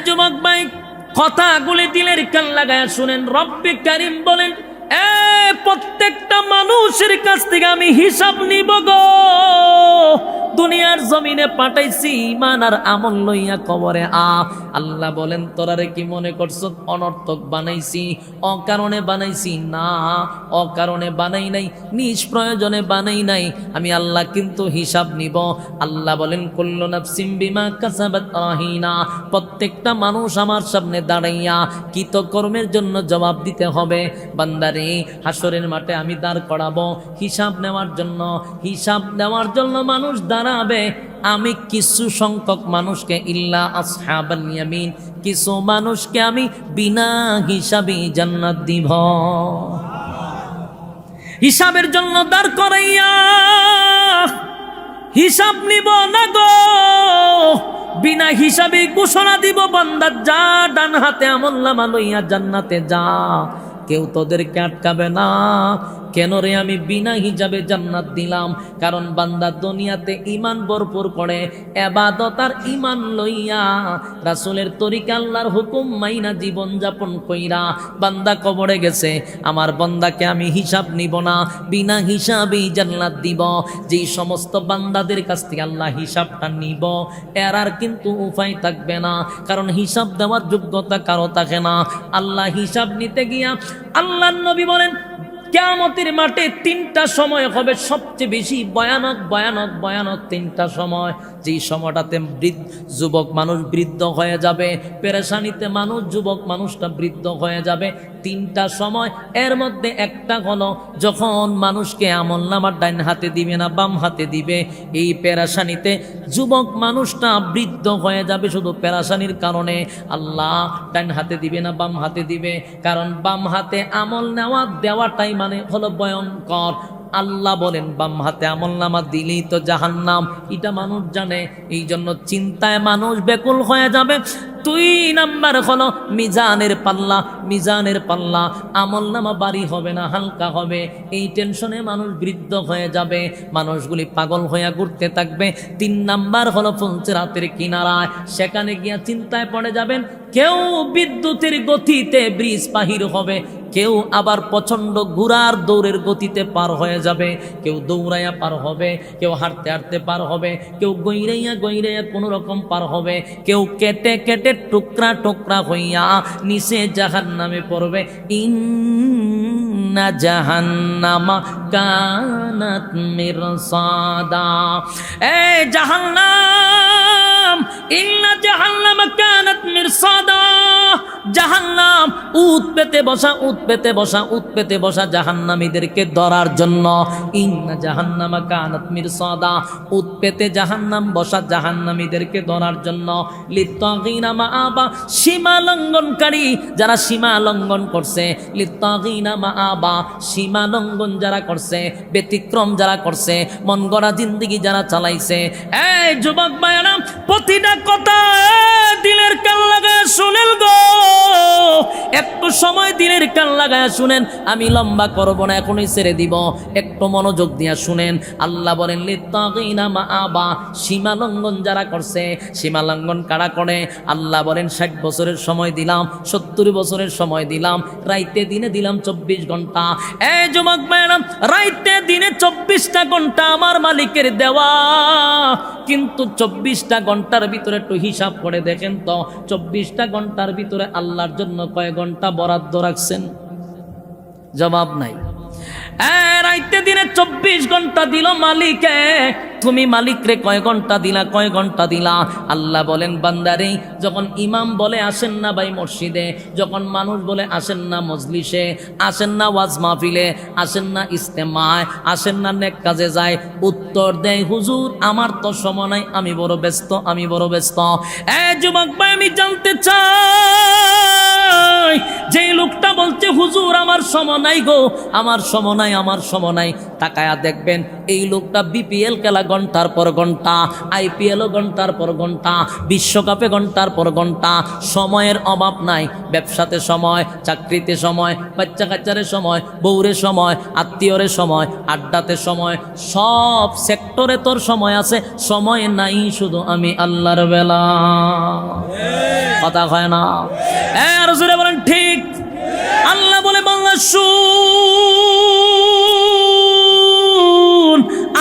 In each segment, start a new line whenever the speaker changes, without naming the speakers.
যুবক ভাই, কথাগুলি দিলের কান লাগায় শুনেন। রব্বে কারীম বলেন, প্রত্যেকটা মানুষের কাছ থেকে আমি হিসাব নিব গো। দুনিয়ার জমিনে পাঠাইছি ঈমান আর আমল লইয়া কবরে আল্লাহ বলেন, তোরারে কি মনে করছ অনর্থক বানাইছি? অকারণে বানাইছি না, অকারণে বানাই নাই, নিষ্প্রয়োজনে বানাই নাই। আমি আল্লাহ কিন্তু হিসাব নিব। আল্লাহ বলেন, কুল্লু নাফসিন বিমা কাসাবাত রাহিনা। প্রত্যেকটা মানুষ আমার সামনে দাঁড়াইয়া কৃতকর্মের জন্য জবাব দিতে হবে। বান্দারে, হাসরের মাঠে আমি দাঁড় করাবো হিসাব নেওয়ার জন্য। হিসাব নেওয়ার জন্য মানুষ দাঁড়াবে। আমি কিছু সংখ্যক মানুষকে ইল্লা আসহাবাল ইয়ামিন, কিছু মানুষকে আমি বিনা হিসাবে জান্নাত দিব। হিসাবের জন্য দাঁড় করাইয়া হিসাব নিব না গো, বিনা হিসাবে ঘোষণা দিব, বান্দা যা, ডান হাতে আমলনামা লইয়া জান্নাতে যা। কেউ তোদেরকে আটকাবে না। কেন রে? আমি বিনা হিসাবে জান্নাত দিলাম। কারণ বান্দা দুনিয়াতে ঈমান ভরপুর করে, ইবাদত আর ঈমান লইয়া রাসূলের তরিকা আল্লাহর হুকুম মাইনা জীবন যাপন কইরা বান্দা কবরে গেছে। আমার বান্দাকে আমি হিসাব নিব না, বিনা হিসাবেই জান্নাত দিব। যেই সমস্ত বান্দাদের কাছ থেকে আল্লাহ হিসাবটা নিব, এর আর কিন্তু উপায় থাকবে না। কারণ হিসাব দেওয়ার যোগ্যতা কারো থাকে না। আল্লাহ হিসাব নিতে গিয়া আল্লাহর নবী বলেন, কিয়ামতের মাঠে তিনটা সময় হবে সবচেয়ে বেশি ভয়ানক ভয়ানক ভয়ানক তিনটা সময়। যেই সময়টাতে যুবক মানুষ বৃদ্ধ হয়ে যাবে, পেরেশানিতে মানুষ, যুবক মানুষটা বৃদ্ধ হয়ে যাবে। তিনটা সময়, এর মধ্যে একটা হলো যখন মানুষকে আমলনামা ডান হাতে দিবে না বাম হাতে দিবে। এই পেরেশানিতে যুবক মানুষটা বৃদ্ধ হয়ে যাবে শুধু পেরেশানির কারণে। আল্লাহ ডান হাতে দিবে না বাম হাতে দিবে, কারণ বাম হাতে আমল নেওয়া দেওয়াটাই মানে হলো ভয়ঙ্কর। আল্লাহ বলেন, বাম হাতে আমলনামা দিলেই তো জাহান্নাম। এটা মানুষ জানে, এই জন্য চিন্তায় মানুষ বেকুল হয়ে যাবে। 2 নাম্বার হলো মিজানের পাল্লা। মিজানের পাল্লা, আমলনামা ভারী হবে না, হালকা হবে। এই টেনশনে মানুষ বৃদ্ধ হয়ে যাবে, মানুষগুলি পাগল হয়ে ঘুরতে থাকবে। 3 নাম্বার হলো ফুলসিরাতের কিনারায়, সেখানে গিয়া চিন্তায় পড়ে যাবেন। কেউ বিদ্যুতের গতিতে ব্রিজ পাহির হবে, কেউ আবার প্রচণ্ড ঘোড়ার দৌড়ের গতিতে পার হয়ে যাবে। কেউ দৌড়াইয়া পার হবে, কেউ হাঁটতে হাঁটতে পার হবে, কেউ গইরাইয়া গইরাইয়া কোনো রকম পার হবে, কেউ কেটে কেটে টুকরা টুকরা হইয়া নিচে জাহান্নামে পড়বে। ইন্না জাহান্নামা কানাত মিরসাদা। এই জাহান্নাম, ইন্না জাহান্নামা কানাত মিরসাদা। জাহান্নাম উত পেতে বসা, উত পেতে বসা, উত পেতে বসা জাহান্নামীদেরকে ধরার জন্য। ইন্না জাহান্নামা কানাত মিরসাদা, উত পেতে জাহান্নাম বসা জাহান্নামীদেরকে ধরার জন্য। লিত্তাগিনা মাআবা, সীমা লঙ্ঘনকারী যারা সীমা লঙ্ঘন করছে। লিত্তাগিনা মাআবা, সীমা লঙ্ঘন যারা করছে, ব্যতিক্রম যারা করছে, মন গড়া জিন্দেগি যারা চালাইছে। এই যুবক ভাইরা, প্রতিটা কথা দিলের কান লাগায় শুনেন গো। একটু সময় দিলের কান লাগায় শুনেন। আমি লম্বা করব না, এখনই ছেড়ে দিব। একটু মনোযোগ দিয়া শুনেন। আল্লাহ বলেন, লিত্তাগিনা মাআবা, সীমা লঙ্ঘন যারা করছে। সীমা লঙ্ঘন কারা করে? আল্লাহ বলেন, 60 বছরের সময় দিলাম, 70 বছরের সময় দিলাম, রাইতে দিনে দিলাম 24 ঘন্টা। এই যুবক ভাইরা, রাইতে দিনে 24টা ঘন্টা আমার মালিকের দেওয়া। কিন্তু 24টা ঘন্টার ভিতরে একটু হিসাব করে দেখেন তো, 24টা ঘন্টার ভিতরে আল্লাহর জন্য কয় ঘন্টা বরাদ্দ রাখছেন? জবাব নাই। রাইতে দিনে 24 ঘন্টা দিল মালিকে, তুমি মালিক রে কয় ঘন্টা দিলা, কয় ঘন্টা দিলা? আল্লাহ বলেন, বান্দারে, যখন ইমাম বলে আসেন না ভাই মসজিদে, যখন মানুষ বলে আসেন না মজলিসে, আসেন না ওয়াজ মাহফিলে, আসেন না ইস্তেমায়, আসেন না নেক কাজে যায়, উত্তর দেয়, হুজুর আমার তো সময় নাই, আমি বড় ব্যস্ত, আমি বড় ব্যস্ত। যুবক ভাই, আমি জানতে চাই যে লোকটা বলছে হুজুর আমার সময় নাই গো, আমার সময় নাই, আমার সময় নাই। তাকায়া দেখবেন এই লোকটা বিপিএল খেলা ঘন্টার পর ঘন্টা, আইপিএলও ঘন্টার পর ঘন্টা, বিশ্বকাপে ঘন্টার পর ঘন্টা, সময়ের অভাব নাই। ব্যবসাতে সময়, চাকরিতে সময়, বাচ্চা কাচ্চারে সময়, বউরে সময়, আত্মীয়রে সময়, আড্ডাতে সময়, সব সেক্টরে তোর সময় আছে, সময় নাই শুধু আমি আল্লাহর বেলা। কথা হয় না? আর জোরে বলেন ঠিক। আল্লাহ বলে বাংলা শুন,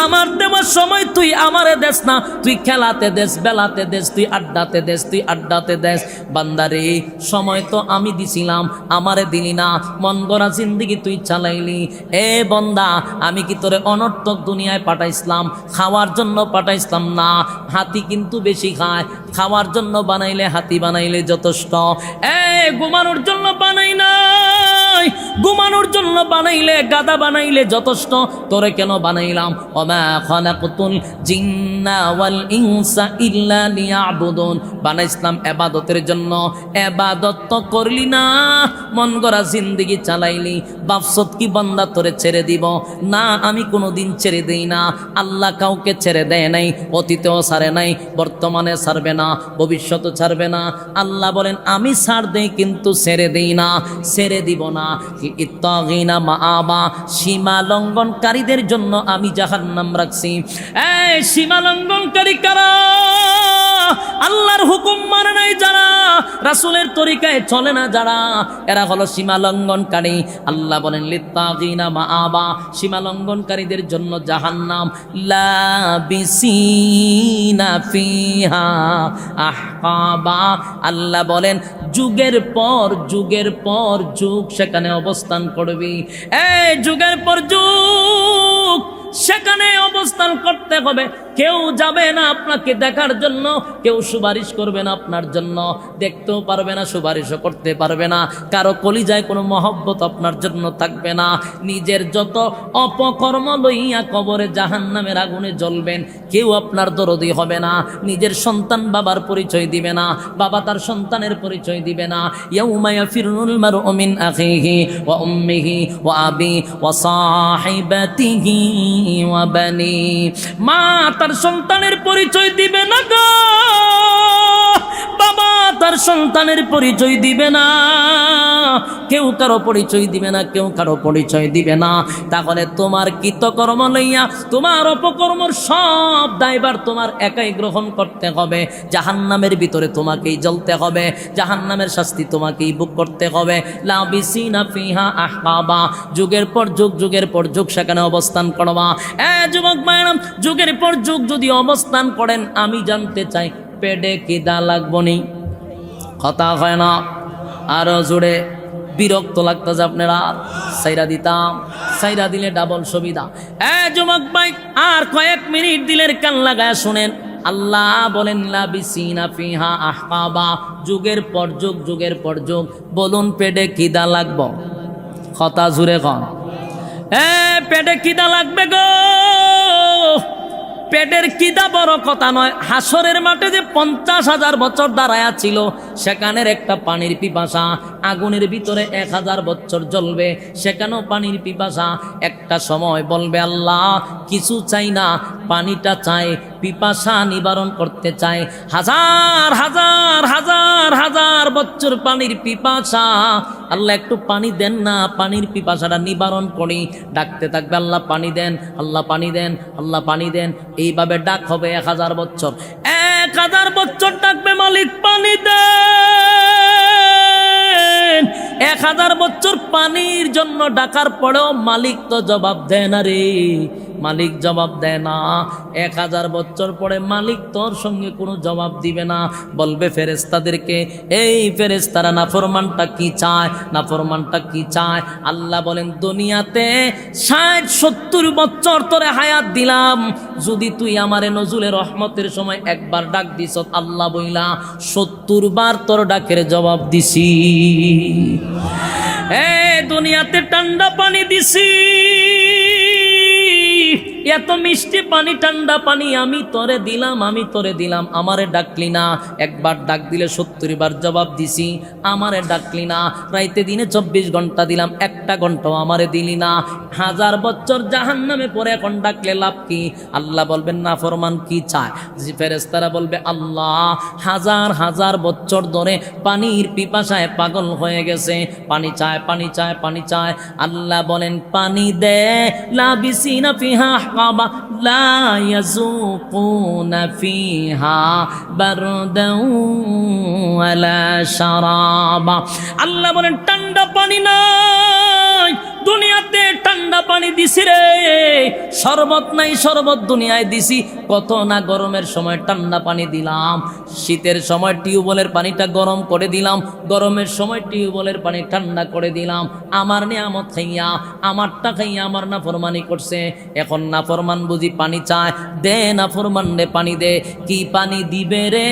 আমার দেওয়ার সময় তুই আমারে দেস না, তুই খেলাতে দেস, বেলাতে দেস, তুই আড্ডাতে দেস, তুই আড্ডাতে দেস। বান্দারে সময় তো আমি দিছিলাম, আমারে দিলি না, মন গড়া জিন্দিগি তুই চালাইলি। এ বন্দা, আমি কি তোরে অনর্থক দুনিয়ায় পাঠাইছিলাম? খাওয়ার জন্য পাঠাইছিলাম না। হাতি কিন্তু বেশি খায়, খাওয়ার জন্য বানাইলে হাতি বানাইলে যথেষ্ট। ঘুমানোর জন্য বানাই নাই, ঘুমানোর জন্য বানাইলে গাদা বানাইলে যথেষ্ট। তোরে কেন বানাইলাম? ওমা খালাকতুল জিন্না ওয়াল ইনসা ইল্লা লিয়াবুদুন, বানাইছিলাম ইবাদতের জন্য, ইবাদত তো করলি না, মন গড়া জিন্দেগি চালাইলি। বাপসত কি বান্দা তোরে ছেড়ে দিব? না, আমি কোনোদিন ছেড়ে দেই না। আল্লাহ কাউকে ছেড়ে দেয় নাই, অতীতেও ছাড়ে নাই, বর্তমানে ছাড়বে না, ভবিষ্যতে ছাড়বে না। আল্লাহ বলেন আমি ছাড় দেই কিন্তু ছেড়ে দেই না, ছেড়ে দিব না। ইত্তাগিনা মাআবা, সীমা লঙ্ঘনকারীদের জন্য আমি জাহান্নাম রাখছি। এই সীমা লঙ্ঘনকারী কারা? আল্লাহর হুকুম মানে নাই যারা, রাসূলের তরিকায় চলে না যারা, এরা হলো সীমা লঙ্ঘনকারী। আল্লাহ বলেন লিত্তাগিনা মাআবা, সীমা লঙ্ঘনকারীদের জন্য জাহান্নাম। লাবিসিনা ফিহা আহকাবা, আল্লাহ বলেন যুগের পর যুগের পর যুগ সেখানে অবস্থান করবি। এই যুগের পর যুগ সেখানে অবস্থান করতে হবে। কেউ যাবে না আপনাকে দেখার জন্য, কেউ সুপারিশ করবে না আপনার জন্য, দেখতেও পারবে না, সুপারিশও করতে পারবে না। কারো কলিজায় কোনো মহব্বত আপনার জন্য থাকবে না। নিজের যত অপকর্ম লইয়া কবরে জাহান্নামের আগুনে জ্বলবেন, কেউ আপনার দরদি হবে না। নিজের সন্তান বাবার পরিচয় দিবে না, বাবা তার সন্তানের পরিচয় দিবে না। ইয়াউমা ইয়াফিরুল মারউ মিন আখিহি ওয়া উম্মিহি ওয়া আবি ওয়া সাহিবাতিহি ওয়া বানি, মা তার সন্তানের পরিচয় দিবে না গো, বাবা তার সন্তানের পরিচয় দিবে না, কেউ কারো পরিচয় দিবে না, কেউ কারো পরিচয় দিবে না। তাহলে তোমার কৃতকর্ম লইয়া তোমার অপকর্মর সব দায়ভার তোমার একাই গ্রহণ করতে হবে। জাহান্নামের ভিতরে তোমাকেই জ্বলতে হবে, জাহান্নামের শাস্তি তোমাকেই ভোগ করতে হবে। লাবিসিনা ফিহা আহকাবা, যুগের পর যুগ, যুগের পর যুগ সেখানে অবস্থান করবা। যুবক ভাইরাম, যুগের পর যুগ যদি অবস্থান করেন, আমি জানতে চাই পেটে খিদা লাগবো নি? কথা হয় না? আরো জোরে। বিরক্ত লাগতেছে আপনারা, সাইরা দিতাম, সাইরা দিলে ডাবল সুবিধা। যুবক ভাই, আর কয়েক মিনিট দিলের কান লাগায় শুনেন। আল্লাহ বলেন লাবিসিনা ফিহা আহকাবা, যুগের পর যুগ, যুগের পর যুগ। বলুন পেটে খিদা লাগবো? কথা জুড়ে কন। পেটে খিদা লাগবে গো। পেটের খিদা বড় কথা নয়। হাসরের মাঠে যে 50,000 বছর দাঁড়ায়া ছিল, সেখানের একটা পানির পিপাসা, আগুনের ভিতরে 1000 বছর জ্বলবে, সেখানেও পানির পিপাসা। একটা সময় বলবে আল্লাহ কিছু চাই না, পানিটা চাই, পিপাসা নিবারণ করতে চাই। হাজার হাজার হাজার হাজার বছর পানির পিপাসা, আল্লাহ একটু পানি দেন না, পানির পিপাসাটা নিবারণ করি। ডাকতে থাকবে আল্লাহ পানি দেন, আল্লাহ পানি দেন, আল্লাহ পানি দেন। এইভাবে ডাক হবে 1000 বছর। 1000 বছর ডাকবে মালিক পানি দেন। 1000 বছর পানির জন্য ডাকার পরেও মালিক তো জবাব দেয় না রে, মালিক জবাব দেয় না। 1000 বছর পরে মালিক তোর সঙ্গে কোনো জবাব দিবে না। বলবে ফেরেশতাদেরকে, এই ফেরেশতারা নাফরমানটা কি চায়, নাফরমানটা কি চায়? আল্লাহ বলেন দুনিয়াতে 60-70 বছর তোরে হায়াত দিলাম, যদি তুই আমারে নজুলের রহমতের সময় একবার ডাক দিস, আল্লাহ বইলা 70 বার তোর ডাকের জবাব দিছি। দুনিয়াতে ঠান্ডা পানি দিছি, এত মিষ্টি পানি, ঠান্ডা পানি আমি তোরে দিলাম, আমারে ডাকলি না। একবার ডাক দিলে 70 বার জবাব দিছি, আমারে ডাকলি না। রাইতে দিনে 24 ঘন্টা দিলাম, একটা ঘন্টাও আমারে দিলি না। 1000 বছর জাহান্নামে পড়ে এখন ডাকলে লাভ কি? আল্লাহ বলবেন নাফরমান কি চায়? যে ফেরেশতারা বলবে আল্লাহ হাজার হাজার বছর ধরে পানির পিপাসায় পাগল হয়ে গেছে, পানি চায়, পানি চায়, পানি চায়। আল্লাহ বলেন পানি দে। লাবিসিনা ফিহা আহকাবা লা ইয়াযুকুনা ফিহা বারদাও ওয়ালা শারাবা। আল্লাহ বলেন ঠান্ডা পানি নাই, দুনিয়াতে ঠান্ডা পানি দিছি রে। শরবত নাই, শরবত দুনিয়ায় দিছি। কত না গরমের সময় ঠান্ডা পানি দিলাম, শীতের সময় টিউবওয়েলের পানিটা গরম করে দিলাম, গরমের সময় টিউবওয়েলের পানি ঠান্ডা করে দিলাম। আমার নিয়ামত খাইয়া, আমারটা খাইয়া আমার নাফরমানি করছে। এখন নাফরমান বুঝি পানি চায়, দে নাফরমান রে পানি দে। কি পানি দিবে রে?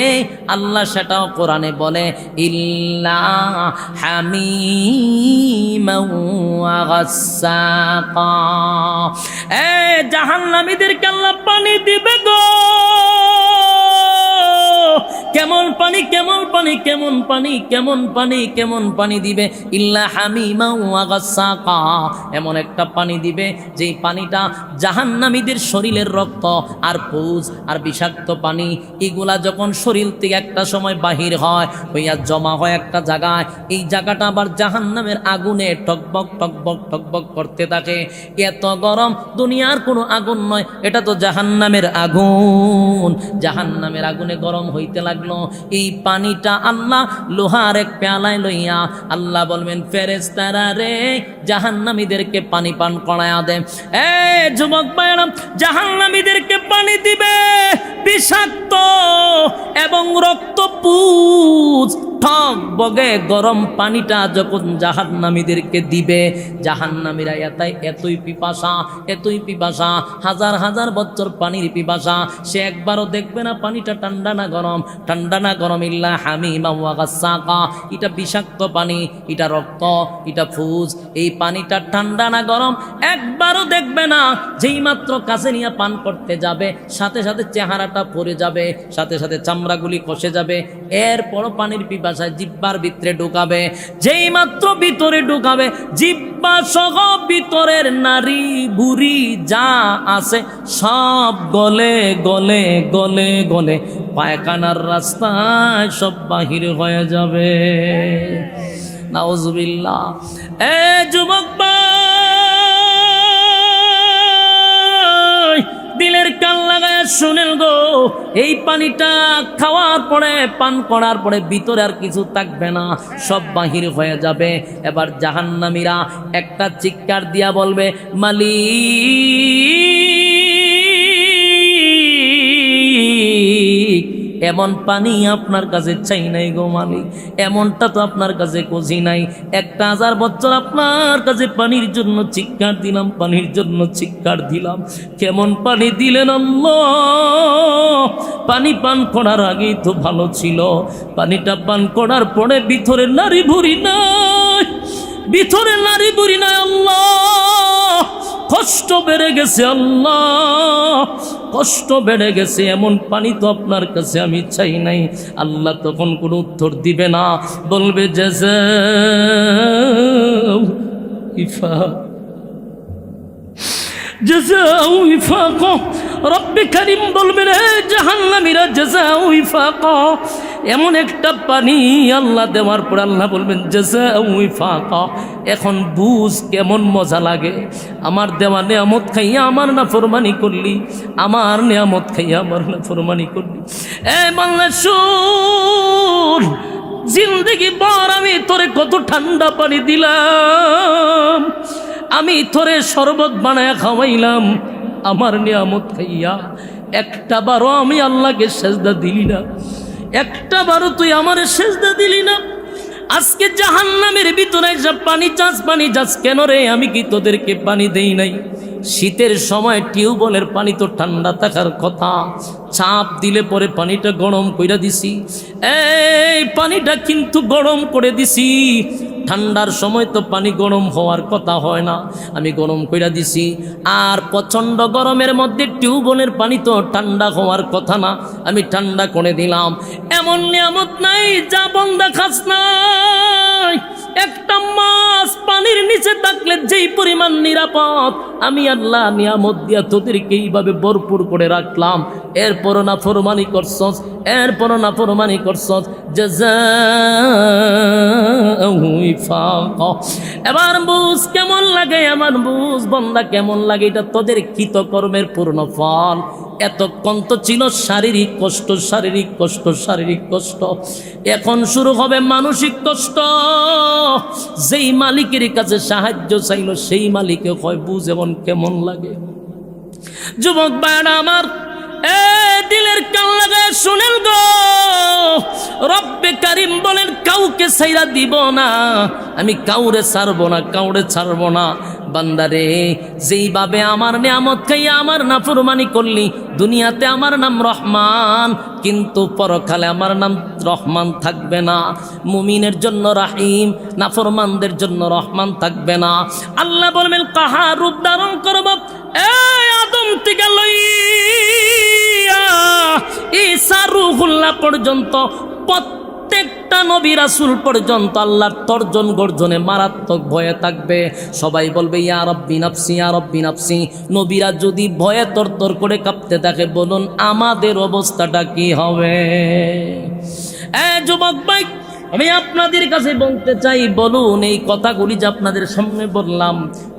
আল্লাহ সেটাও কোরআনে বলে ইল্লা হামিমা ওয়া গাসসাকা। জাহান্নামীদেরকে আল্লাহ পানি দিবে গো। কেমন পানি, কেমন পানি, কেমন পানি, কেমন পানি, কেমন পানি দিবে? ইল্লা হামিমা ওয়া গাসসাকা। এমন একটা পানি দিবে যেই পানিটা জাহান্নামীদের শরীরের রক্ত আর পুজ আর বিষাক্ত পানি, এগুলা যখন শরীর থেকে একটা সময় বাহির হয়, হইয়া জমা হয় একটা জায়গায়, এই জায়গাটা আবার জাহান্নামের আগুনে টকবক টকবক টকবক করতে থাকে। এত গরম, দুনিয়ার কোনো আগুন নয়, এটা তো জাহান্নামের আগুন। জাহান্নামের আগুনে গরম হইতে লাগলো। এই পানিটা আল্লাহ লোহার এক পেয়ালায় লইয়া আল্লাহ বলবেন ফেরেশতারা রে জাহান্নামীদেরকে পানি পান করায়া দে। যুবক ভাইরা, জাহান্নামীদেরকে পানি দিবে বিষাক্ত এবং রক্তপুজ ঠক বগে গরম পানিটা যখন জাহান্নামীদেরকে দিবে, জাহান্নামীরা এতই পিপাসা, এতই পিপাসা, হাজার হাজার বছর পানির পিপাসা, সে একবারও দেখবে না পানিটা ঠান্ডা না গরম, ঠান্ডা না গরম। ইল্লা হামিমা ওয়া গাসসাকা। এটা বিষাক্ত পানি, এটা রক্ত, এটা ফুজ। এই পানিটা ঠান্ডা না গরম একবারও দেখবে না। যেই মাত্র কাছে নিয়ে পান করতে যাবে, সাথে সাথে চেহারাটা পড়ে যাবে, সাথে সাথে চামড়াগুলি খসে যাবে। এরপরও পানির পিপাসায় জিহ্বার ভিতরে ঢুকাবে। যেই মাত্র ভিতরে ঢুকাবে, জিহ্বা সহ ভিতরের নারী বুড়ি যা আছে সব গলে গলে গলে গলে পায়খানার রাস্তায় সব বাহির হয়ে যাবে। নাউজুবিল্লাহ। যুবক দিলের কান লাগায় শুনেন গো, এই পানিটা খাওয়ার পরে, পান করার পরে ভিতরে আর কিছু থাকবে না, সব বাহির হয়ে যাবে। এবার জাহান্নামীরা একটা চিৎকার দিয়া বলবে মালিক, এমন পানি আপনার কাছে চাই নাই গো মালিক, এমনটা তো আপনার কাছে খুঁজি নাই। 1000 বছর আপনার কাছে পানির জন্য চিৎকার দিলাম, পানির জন্য চিৎকার দিলাম। কেমন পানি দিলেন আল্লাহ? পানি পান করার আগেই তো ভালো ছিল, পানিটা পান করার পরে ভিতরে নারী ভুরি নাই, ভিতরে নারী ভুরি নাই। আল্লাহ কষ্ট বেড়ে গেছে, আল্লাহ কষ্ট বেড়ে গেছে, এমন পানি তো আপনার কাছে আমি চাই নাই। আল্লাহ তখন কোনো উত্তর দিবে না, বলবে জাযাউ ইফাকা। রব্বে কারীম বলবেন হে জাহান্নামীরা জাযাউ ইফাকা। এমন একটা পানি আল্লাহ দেওয়ার পর আল্লাহ বলবেন জাযাউ ইফাকা। এখন বুঝ কেমন মজা লাগে। আমার দেওয়া নিয়ামত খাইয়া আমার নাফরমানি করলি, আমার নিয়ামত খাইয়া আমার নাফরমানি করলি। বাংলা শুন, জিন্দগি ভর আমি তোরে কত ঠান্ডা পানি দিলাম, আমি তোরে শরবত বানায়া খাওয়াইলাম, আমার নিয়ামত খাইয়া একটা বারও আমি আল্লাহকে সেজদা দিলি না, একটা বারও তুই আমার সেজদা দিলি না। আজকে জাহান্নামের ভিতরে সব পানি চাস, পানি চাস কেন রে? আমি কি তোদেরকে পানি দেই নাই? শীতের সময় টিউবওয়েলের পানি তো ঠান্ডা থাকার কথা, চাপ দিলে পরে পানিটা গরম কইরা দিছি। এই পানিটা কিন্তু গরম করে দিছি, ঠান্ডার সময় তো পানি গরম হওয়ার কথা হয় না, আমি গরম কইরা দিছি। আর প্রচণ্ড গরমের মধ্যে টিউবওয়েলের পানি তো ঠান্ডা হওয়ার কথা না, আমি ঠান্ডা করে দিলাম। এমন নিয়ামত নাই যা বান্দা খাস নাই। একটা মাছ পানির নিচে থাকলে যেই পরিমাণ নিরাপদ, আমি আল্লাহ নিয়ামত দিয়া তোদেরকে এইভাবে ভরপুর করে রাখলাম, এরপরও নাফরমানি করছস, এরপরও নাফরমানি করছস। জাযাউ ইফাকা। এবার বুঝ কেমন লাগে, এবার বুঝ বান্দা কেমন লাগে, এটা তোদের কৃতকর্মের পূর্ণ ফল। এতক্ষণ তো ছিল শারীরিক কষ্ট, শারীরিক কষ্ট, শারীরিক কষ্ট। এখন শুরু হবে মানসিক কষ্ট। যেই মালিকের কাছে সাহায্য চাইল সেই মালিকে কয় বুঝ এমন কেমন লাগে। যুবক ভাইরা আমার, দিলের কান লাগায় শুনেন গো, রব্বে কারিম বলেন কাউকে ছাইরা দিব না, আমি কাউরে ছাড়বো না, কাউরে ছাড়বো না। বান্দারে, যেইভাবে আমার নিয়ামত খাইয়া আমার নাফরমানি করলি, দুনিয়াতে আমার নাম রহমান, কিন্তু পরকালে আমার নাম রহমান থাকবে না। মুমিনের জন্য রাহিম, নাফরমানদের জন্য রহমান থাকবে না। আল্লাহ বলবেন কাহার রূপ ধারণ করব, এই আদম থেকে লইয়া ঈসা রূহুল্লাহ পর্যন্ত প্রত্যেকটা নবী রাসূল পর্যন্ত আল্লাহর তর্জন গর্জনে মারাত্মক ভয়ে থাকবে। সবাই বলবে ইয়া রাব্বি নাফসি, ইয়া রাব্বি নাফসি। নবীরা যদি ভয়ে তরতর করে কাঁপতে থাকে, বলুন আমাদের অবস্থাটা কি হবে? যুবক ভাই, আমি আপনাদের কাছে বলতে চাই, বলুন এই কথাগুলি যে আপনাদের সামনে বললাম,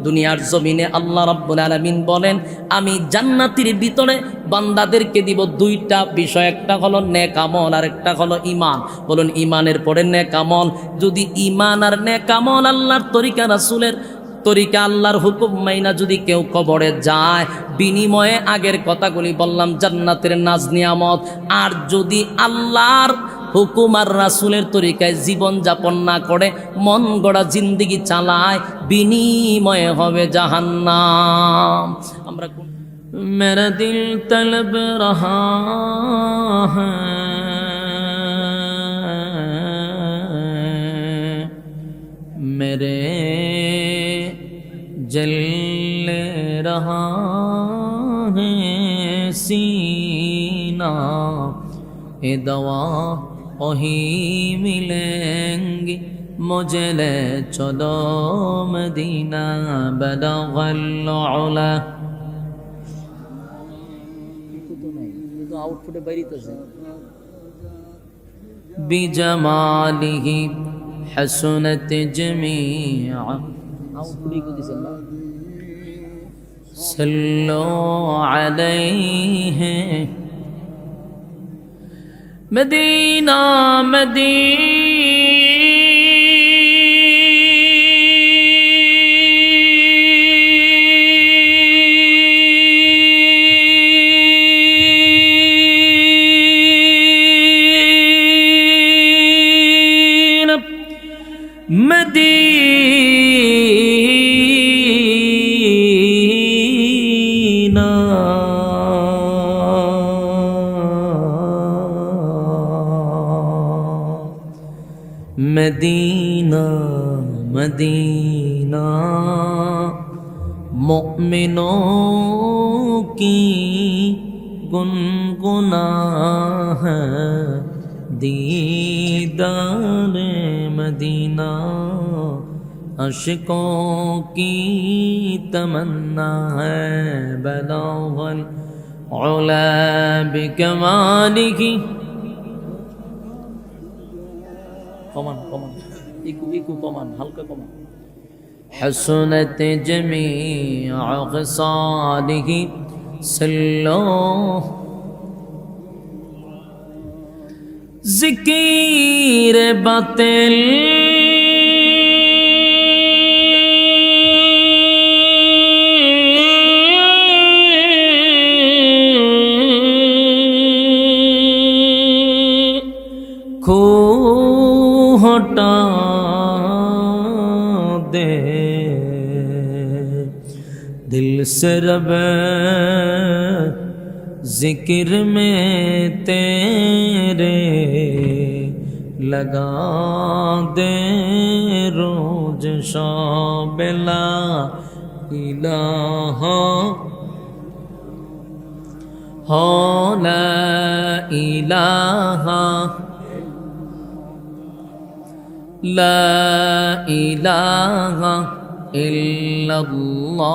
দুনিয়ার জমিনে আল্লাহ রাব্বুল আলামিন বলেন আমি জান্নাতের ভিতরে বান্দাদেরকে দিব দুইটা বিষয়, একটা হলো নেক আমল আর একটা হলো ঈমান। বলুন ঈমানের পরে নেক আমল। যদি ঈমান আর নেক আমল আল্লাহর তরিকা, রাসূলের তরিকা, আল্লাহর হুকুম মাইনা যদি কেউ কবরে যায়, বিনিময়ে আগের কথাগুলি বললাম জান্নাতের নাজ নিয়ামত। আর যদি আল্লাহর হুকুম আর রাসূলের তরিকায় জীবন যাপন না করে, মন গড়া জিন্দেগি চালায়, বিনিময়ে হবে জাহান্নাম। আমরা মেরা দিল তলব রহা হ্যায়, মেরে जल रहा है सीना, ये दवा वही मिलेंगी, मुझे ले चलो मदीना बलगल उला। आउटपुटे বাইরিতেছে বিজামালিহি হাসনাত জামিআ। सल्लो अलैहि मदीना मदीना मदीना मोमिनों की गुनगुना है, दीदार मदीना अशकों की तमन्ना है, बलगल उला बिकमालिही। कमान कमान इकू इकू कमान हल्का कमान। हसनत जमीअ ख़िसालिही सल्लो। ज़िकीर बातिल हटा दे दिल से रब जिक्र में तेरे लगा दे रोज शब ला इलाहा हो ला इलाहा इल्लल्लाह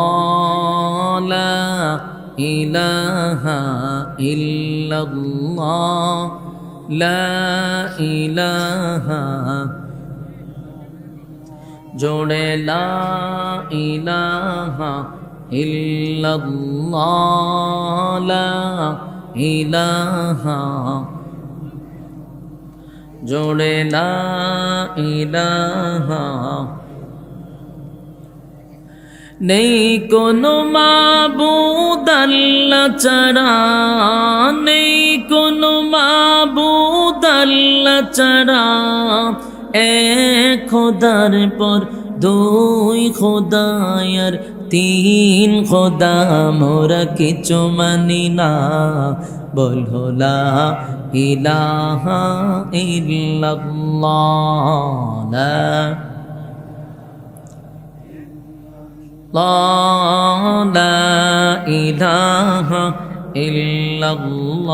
ला इलाहा इल्लल्लाह ला इलाहा जोड़े ला इलाहा इल्लल्लाह ला इलाहा जोड़े ला इलाहा नहीं कोनो माबूद अल्लाह छड़ा नहीं कोनो माबूद अल्लाह छड़ा एक खुदार पर दुई खुदायर तीन खुदा मोरा किछु मानी ना बोलो ला इलाहा इल्लल्लाह ला इलाहा इल्लल्लाह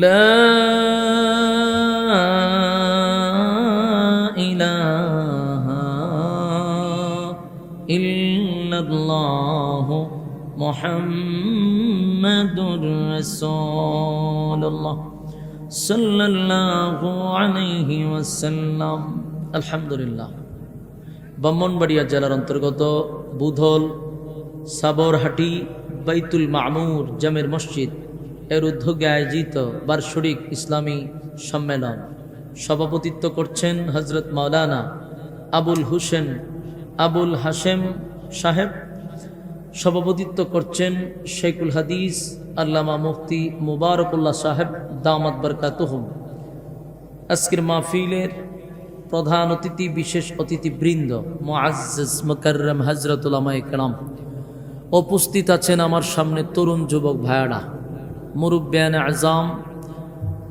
ला इलाहा इल्लल्लाह मुहम्मदुर रसूलुल्लाह सल्लल्लाहु अलैहि वसल्लम। আলহামদুলিল্লাহ। ব্রাহ্মণবাড়িয়া জেলার অন্তর্গত বুধল সাবরহাটি বাইতুল মামুর জামের মসজিদ এর উদ্যোগে আয়োজিত বার্ষিক ইসলামী সম্মেলন সভাপতিত্ব করছেন হযরত মাওলানা আবুল হুসেন আবুল হাশেম সাহেব। সভাপতিত্ব করছেন শেখুল হাদিস আল্লামা মুফতি মুবারকুল্লাহ সাহেব দামাত বরকাতুহুম। আজকের মাহফিলের প্রধান অতিথি বিশেষ অতিথিবৃন্দ মুআজ্জাজ মুকাররম হযরত উলামায়ে কেরাম উপস্থিত আছেন আমার সামনে তরুণ যুবক ভাইয়েরা, মুরব্বিয়ানে আযম,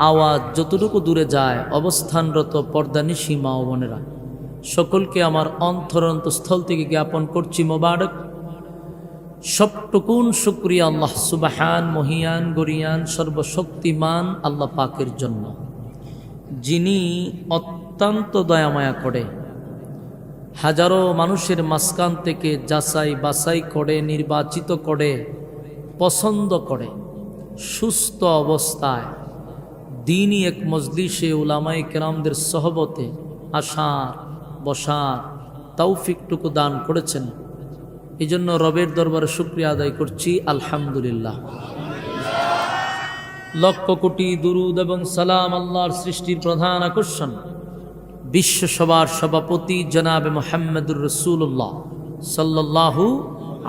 আওয়াজ যতটুকু দূরে যায় অবস্থানরত পর্দানিশী মা ও বোনেরা, সকলকে আমার অন্তরস্থল থেকে জ্ঞাপন করছি মোবারক। সবটুকুন শুকরিয়া আল্লাহ সুবহান মহিয়ান গরিয়ান সর্বশক্তিমান আল্লাহ পাকের জন্য, যিনি অত্যন্ত দয়ামায়া করে হাজারো মানুষের মাঝখান থেকে যাচাই বাছাই করে নির্বাচিত করে পছন্দ করে সুস্থ অবস্থায় দ্বীনি এক মজলিসে উলামায়ে কেরামদের সহবতে আসার বসার তৌফিকটুকু দান করেছেন। এই জন্য রবের দরবারে শুকরিয়া আদায় করছি আলহামদুলিল্লাহ। লক্ষ কোটি দুরুদ এবং সালাম আল্লাহর সৃষ্টির প্রধান আকর্ষণ বিশ্বসভার সভাপতি জনাবে মুহাম্মদুর রাসূলুল্লাহ সাল্লাল্লাহু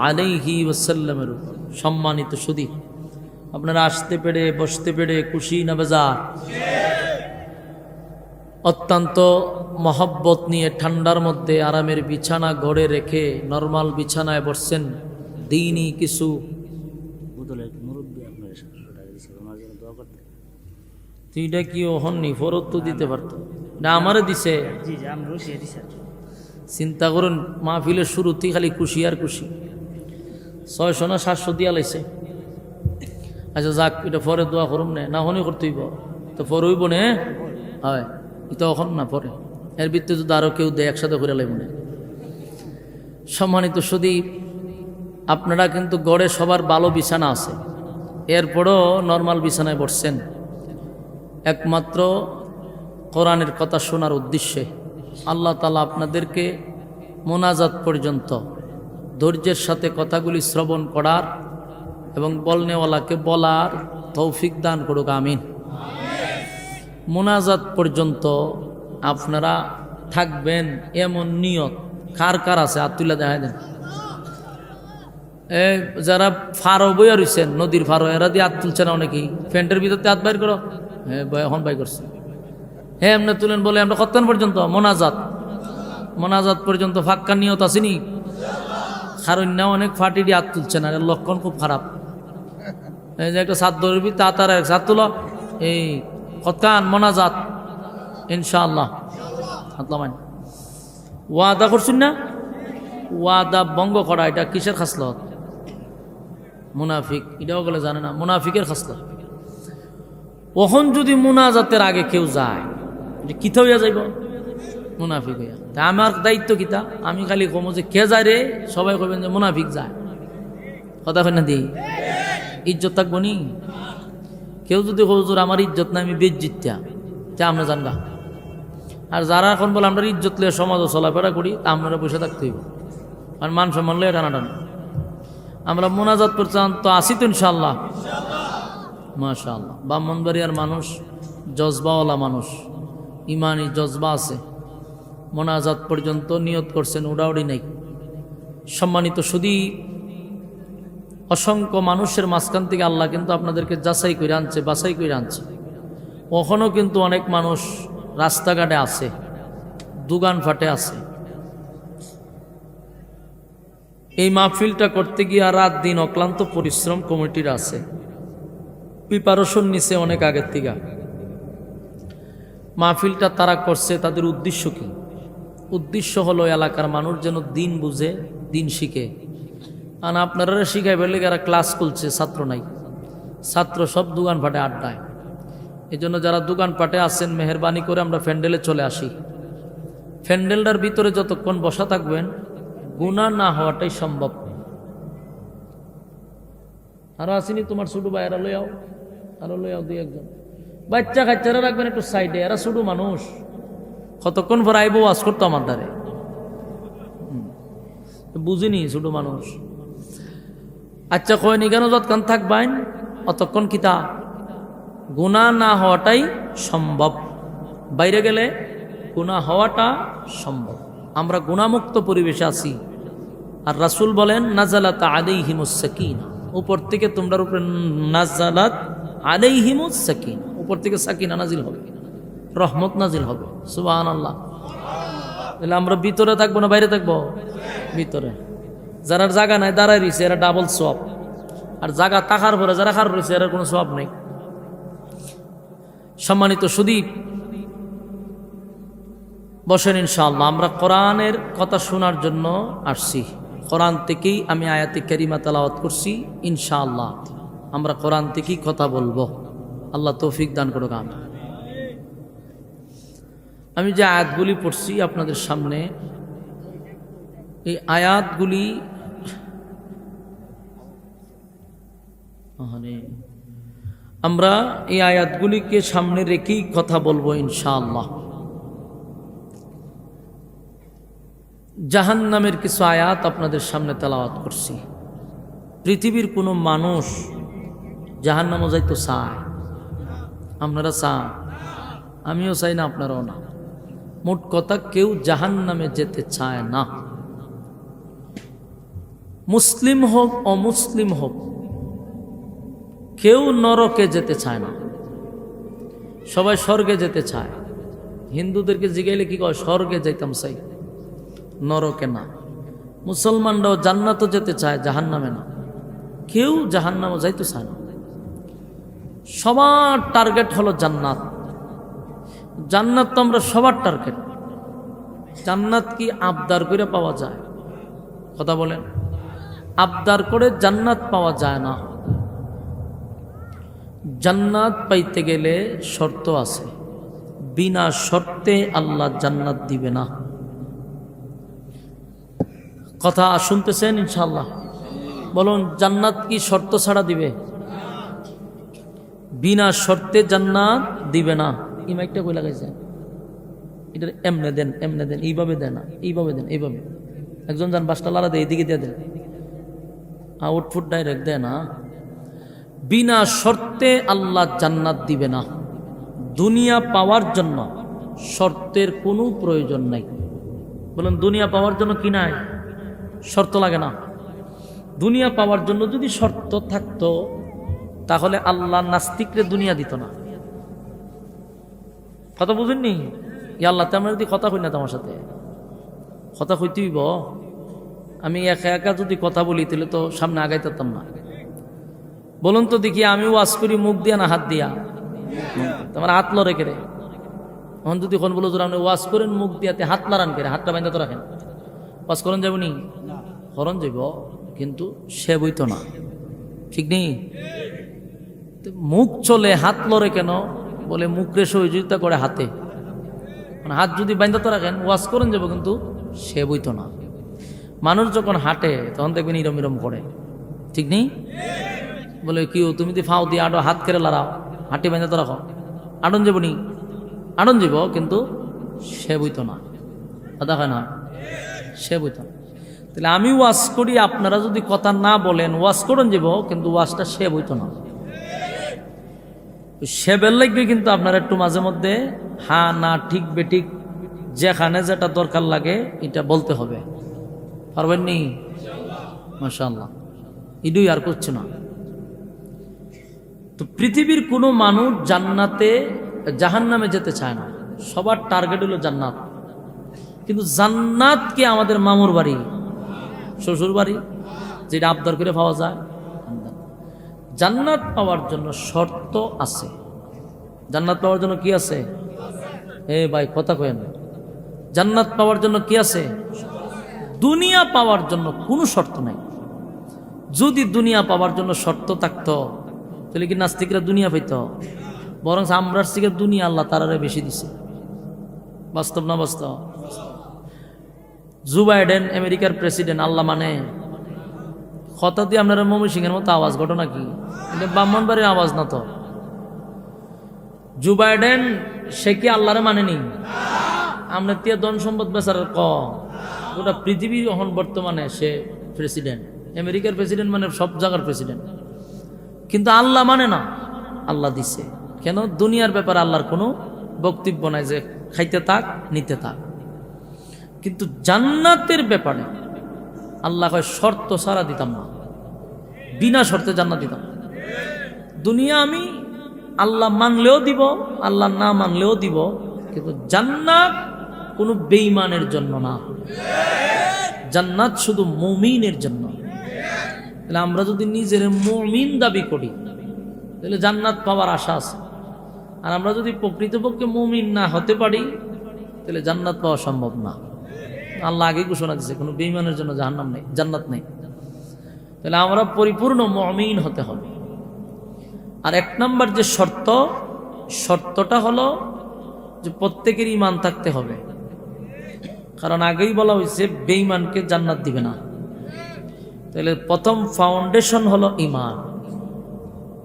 আলাইহি ওয়াসাল্লামের উপর। সম্মানিত সুধী, আপনারা আসতে পেরে বসতে পেরে খুশি না বেজার? অত্যন্ত মহব্বত নিয়ে ঠান্ডার মধ্যে আরামের বিছানা ঘরে রেখে নরমাল বিছানায় বসছেন দ্বীনি কিছু তুইটা কি হননি ফরত তো দিতে পারতো না, আমারে দিছে। চিন্তা করুন, মাহফিলের শুরুতেই খালি খুশি আর খুশি। 600 না 700 দিয়া লাইছে। আচ্ছা যাক, এটা পরে দোয়া করুন না হনি করতে হইব তো পরে হইব না হয়, এটা এখন না পরে এর ভিত্তিতে যদি আরও কেউ দেয় একসাথে করে লাইব না। সম্মানিত সুধী, আপনারা কিন্তু গড়ে সবার ভালো বিছানা আছে, এরপরও নর্মাল বিছানায় বসছেন একমাত্র কোরআনের কথা শোনার উদ্দেশ্যে। আল্লাহ তাআলা আপনাদেরকে মোনাজাত পর্যন্ত ধৈর্যের সাথে কথাগুলি শ্রবণ করার এবং বলনেওয়ালাকে বলার তৌফিক দান করুক, আমিন। মোনাজাত পর্যন্ত আপনারা থাকবেন এমন নিয়ত কার কার আছে? আতুল্লা দেখা দেন। যারা ফারো বইয়া রয়েছেন, নদীর ফারো, এরা দিয়ে হাত তুলছে না অনেকেই? ফ্যান্টের ভিতরতে হাত বাইর করো। হ্যাঁ এখন বাই করছে। হ্যাঁ এমনি তুলেন বলে আমরা কতক্ষণ পর্যন্ত মোনাজাত পর্যন্ত ফাক্কা নিয়ত আসেনি। কারণ না অনেক ফাটি দিয়ে হাত তুলছে না, এর লক্ষণ খুব খারাপ। এই যে একটা সাত ধরবি তার এক সাত তুলো এই কতকান মোনাজাত ইনশাআল্লাহ আতলামান ওয়াদা করছেন না ওয়াদা ভঙ্গ করা এটা কিসের খাসলত মুনাফিক এটাও গেলে জানে না মুনাফিকের খাসলত ওখন যদি মুনাজাতের আগে কেউ যায় কিতা হইয়া যাইব মুনাফিক হইয়া তা আমার দায়িত্ব কিতা আমি খালি কমো যে কে যায় রে সবাই কইবেন যে মুনাফিক যায় কথা কই না দিই ইজ্জত থাকবো নি কেউ যদি হুজুর আমার ইজ্জত না আমি বেজ্জিত্যা তা আমরা জানবা আর যারা এখন বলে আমরা ইজ্জত লিয়ে সমাজও চলাফেরা করি তা আপনারা বসে থাকতে হইব আর মান সম্মান লিয়ে টানাটানি আমরা মোনাজাত করতাম তো আসি তো ইনশাআল্লাহ মাশাআল্লাহ ব্রাহ্মণবাড়িয়ার মানুষ জজবাওয়ালা মানুষ ইমানি জজবা আছে মোনাজাত পর্যন্ত নিয়ত করছেন উড়াউড়ি নাই সম্মানিত শুধু অসংখ্য মানুষের মাঝখান থেকে আল্লাহ কিন্তু আপনাদেরকে যাচাই করে আনছে বাছাই করে আনছে ওখানেও কিন্তু অনেক মানুষ রাস্তাঘাটে আছে দোকান ফাটে আছে এই মাহফিলটা করতে গিয়ে রাত দিন অক্লান্ত পরিশ্রম কমিটির আছে প্রিপারেশন নিছে অনেক আগের থেকে মাহফিলটা তারা করছে তাদের উদ্দেশ্য কি উদ্দেশ্য হলো এলাকার মানুষ যেন দিন বুঝে দিন শিখে আর আপনারা শিখাই বললে যারা ক্লাস খুলছে ছাত্র নাই ছাত্র সব দোকান ফাটে আড্ডায় এই জন্য যারা দোকান পাটে আছেন মেহরবানি করে আমরা প্যান্ডেলে চলে আসি প্যান্ডেলটার ভিতরে যতক্ষণ বসা থাকবেন গুনাহ না হওয়াটাই সম্ভব আরো আসেনি তোমার ছোট ভাইয়েরা লইয়াও আরো লইয়াও দুই একজন বাচ্চা কাচ্চারা রাখবেন একটু সাইডে এরা ছোট মানুষ কতক্ষণ পর আইব ওয়াজ করতো আমার দ্বারে বুঝিনি ছোট মানুষ আচ্ছা কয়নি কেন যতক্ষণ থাকবেন অতক্ষণ কিতা গুনাহ না হওয়াটাই সম্ভব বাইরে গেলে গুনাহ হওয়াটা সম্ভব আমরা গুনাহমুক্ত পরিবেশে আছি আর রাসূল বলেন নাজালাত আলাইহিমুস সাকিনা উপর থেকে তোমরার উপরে নাজালাত আলাইহিমুস সাকিনা উপর থেকে সাকিনা নাজিল হবে রহমত নাজিল হবে সুবহানাল্লাহ তাহলে আমরা ভিতরে থাকবো না বাইরে থাকবো ভিতরে যারা জায়গা নাই দাঁড়ায় রয়েছে এরা ডাবল সওয়াব আর জায়গা তাকার পরে যারা খার রয়েছে এরা কোনো সওয়াব নেই সম্মানিত সুদীপ বসেন ইনশাআল্লাহ আমরা কোরআনের কথা শোনার জন্য আসছি কোরআন থেকেই আমি আয়াতে কারিমা তেলাওয়াত করছি ইনশাআল্লাহ আমরা কোরআন থেকেই কথা বলবো আল্লাহ তৌফিক দান করুক আমি যে আয়াতগুলি পড়ছি আপনাদের সামনে এই আয়াতগুলি আমরা এই আয়াতগুলিকে সামনে রেখেই কথা বলবো ইনশাআল্লাহ জাহান্নামের কিছু আয়াত আপনাদের সামনে তেলাওয়াত করছি পৃথিবীর কোনো মানুষ জাহান্নামও যাইতো চায় আপনারা চান আমিও চাই না আপনারাও না মোট কথা কেউ জাহান্নামে যেতে চায় না মুসলিম হোক অমুসলিম হোক কেউ নরকে যেতে চায় না সবাই স্বর্গে যেতে চায় হিন্দুদেরকে জিগাইলে কি কয় স্বর্গে যাইতাম চাই নরকে না মুসলমানরাও জান্নাতও যেতে চায় জাহান্নামে না কেউ জাহান্নামে যাইতে চায় না সবার টার্গেট হলো জান্নাত জান্নাত তো আমরা সবার টার্গেট জান্নাত কি আবদার করে পাওয়া যায় কথা বলেন আবদার করে জান্নাত পাওয়া যায় না জান্নাত পাইতে গেলে শর্ত আছে বিনা শর্তে আল্লাহ জান্নাত দিবে না কথা শুনতেছেন ইনশাআল্লাহ বলুন জান্নাত কি শর্ত ছাড়া দিবে বিনা শর্তে জান্নাত দিবে না এই মাইকটা কই লাগাইছে এটা এমনে দেন এইভাবে দেন না এইভাবে দেন এইভাবে একজন যান বাসটা লাড়া দেয় এইদিকে দিয়ে দেন আউটপুট ডাইরেক্ট দেয় না বিনা শর্তে আল্লাহ জান্নাত দিবে না দুনিয়া পাওয়ার জন্য শর্তের কোনো প্রয়োজন নাই বলেন দুনিয়া পাওয়ার জন্য কি নাই শর্ত লাগে না দুনিয়া পাওয়ার জন্য যদি শর্ত থাকতো তাহলে আল্লাহ নাস্তিকরে দুনিয়া দিত না কথা বুঝেননি আল্লাহ তেমন যদি কথা কই না তোমার সাথে কথা কইতেইব আমি একা একা যদি কথা বলি তাহলে তো সামনে আগাইতাম না বলুন তো দেখি, আমি ওয়াজ করি মুখ দিয়া না হাত দিয়া? তোমার হাত লড়ে কেড়ে। এখন যদি কোন বলো আপনি ওয়াজ করেন মুখ দিয়াতে হাত লড়ান কেড়ে, হাতটা বাইন্দা তো রাখেন, ওয়াজ করেন যাব নি? করন যাব, কিন্তু সে বইতো না, ঠিক নেই? মুখ চলে, হাত লড়ে কেন? বলে মুখ রে সহযোগিতা করে হাতে, মানে হাত যদি বাইন্দা তো রাখেন ওয়াজ করেন যাব, কিন্তু সে বইতো না। মানুষ যখন হাঁটে তখন দেখবেন ইরম ইরম করে, ঠিক নেই? বলে কি তুমি তো ফাও দিয়ে আডো হাত কেড়ে লড়াও, হাঁটি বাইন্দা তো রাখো, আডন যাব নি? আডন যাব, কিন্তু সে বইতো না, কথা হয় না, সে বইতো না। তাহলে আমি ওয়াজ করি, আপনারা যদি কথা না বলেন ওয়াজ করুন যাব, কিন্তু ওয়াজটা সে বইতো না। সে বেল লাগবে, কিন্তু আপনারা একটু মাঝে মধ্যে হ্যাঁ না ঠিক বেঠিক যেখানে যেটা দরকার লাগে এটা বলতে হবে, পারবেন নি? মাশাআল্লাহ, ইডুই আর করছে না। তো পৃথিবীর কোনো মানুষ জান্নাতে জাহান্নামে যেতে চায় না, সবার টার্গেট হলো জান্নাত। কিন্তু জান্নাত কি আমাদের মামুর বাড়ি, শ্বশুর বাড়ি, যেটা আবদার করে পাওয়া যায়? জান্নাত পাওয়ার জন্য শর্ত আছে। জান্নাত পাওয়ার জন্য কি আছে? ভাই কথা কয়েন, জান্নাত পাওয়ার জন্য কি আছে? দুনিয়া পাওয়ার জন্য কোনো শর্ত নাই। যদি দুনিয়া পাওয়ার জন্য শর্ত থাকতো তাহলে কি নাস্তিকরা দুনিয়া পাইত? বরং আমরার থেকে দুনিয়া আল্লাহ তারারে বেশি দিছে। বাস্তব না বাস্তব? জো বাইডেন আমেরিকার প্রেসিডেন্ট, আল্লাহ মানে কথা দিয়ে আপনারা মমি সিংহের মতো আওয়াজ, ঘটনা কি? এটা ব্রাহ্মণবাড়ির আওয়াজ না তো। জো বাইডেন সে কি আল্লাহরে মানেনি? আমরা তিয়া ধন সম্পদ বেচারের গোটা পৃথিবীর এখন বর্তমানে সে প্রেসিডেন্ট, আমেরিকার প্রেসিডেন্ট, মানে সব জায়গার প্রেসিডেন্ট, কিন্তু আল্লাহ মানে না। আল্লাহ দিছে কেন? দুনিয়ার ব্যাপারে আল্লাহর কোনো বক্তব্য নাই যে খাইতে থাক নিতে থাক। কিন্তু জান্নাতের ব্যাপারে আল্লাহ কয় শর্ত ছাড়া দিতাম না, বিনা শর্তে জান্নাত দিতাম। দুনিয়া আমি আল্লাহ মানলেও দিব, আল্লাহ না মানলেও দিব, কিন্তু জান্নাত কোনো বেঈমানের জন্য না, জান্নাত শুধু মুমিনের জন্য। তাহলে আমরা যদি নিজের মুমিন দাবি করি তাহলে জান্নাত পাওয়ার আশা আছে। আর আমরা যদি প্রকৃতপক্ষে মুমিন না হতে পারি তাহলে জান্নাত পাওয়া সম্ভব না। আল্লাহ আগে ঘোষণা দিয়েছে কোনো বেঈমানের জন্য জাহান্নাম নেই, জান্নাত নেই। তাহলে আমরা পরিপূর্ণ মুমিন হতে হবে। আর এক নম্বর যে শর্তটা হলো যে প্রত্যেকের ঈমান থাকতে হবে। কারণ আগেই বলা হয়েছে বেঈমানকে জান্নাত দিবে না। তাহলে প্রথম ফাউন্ডেশন হলো ঈমান।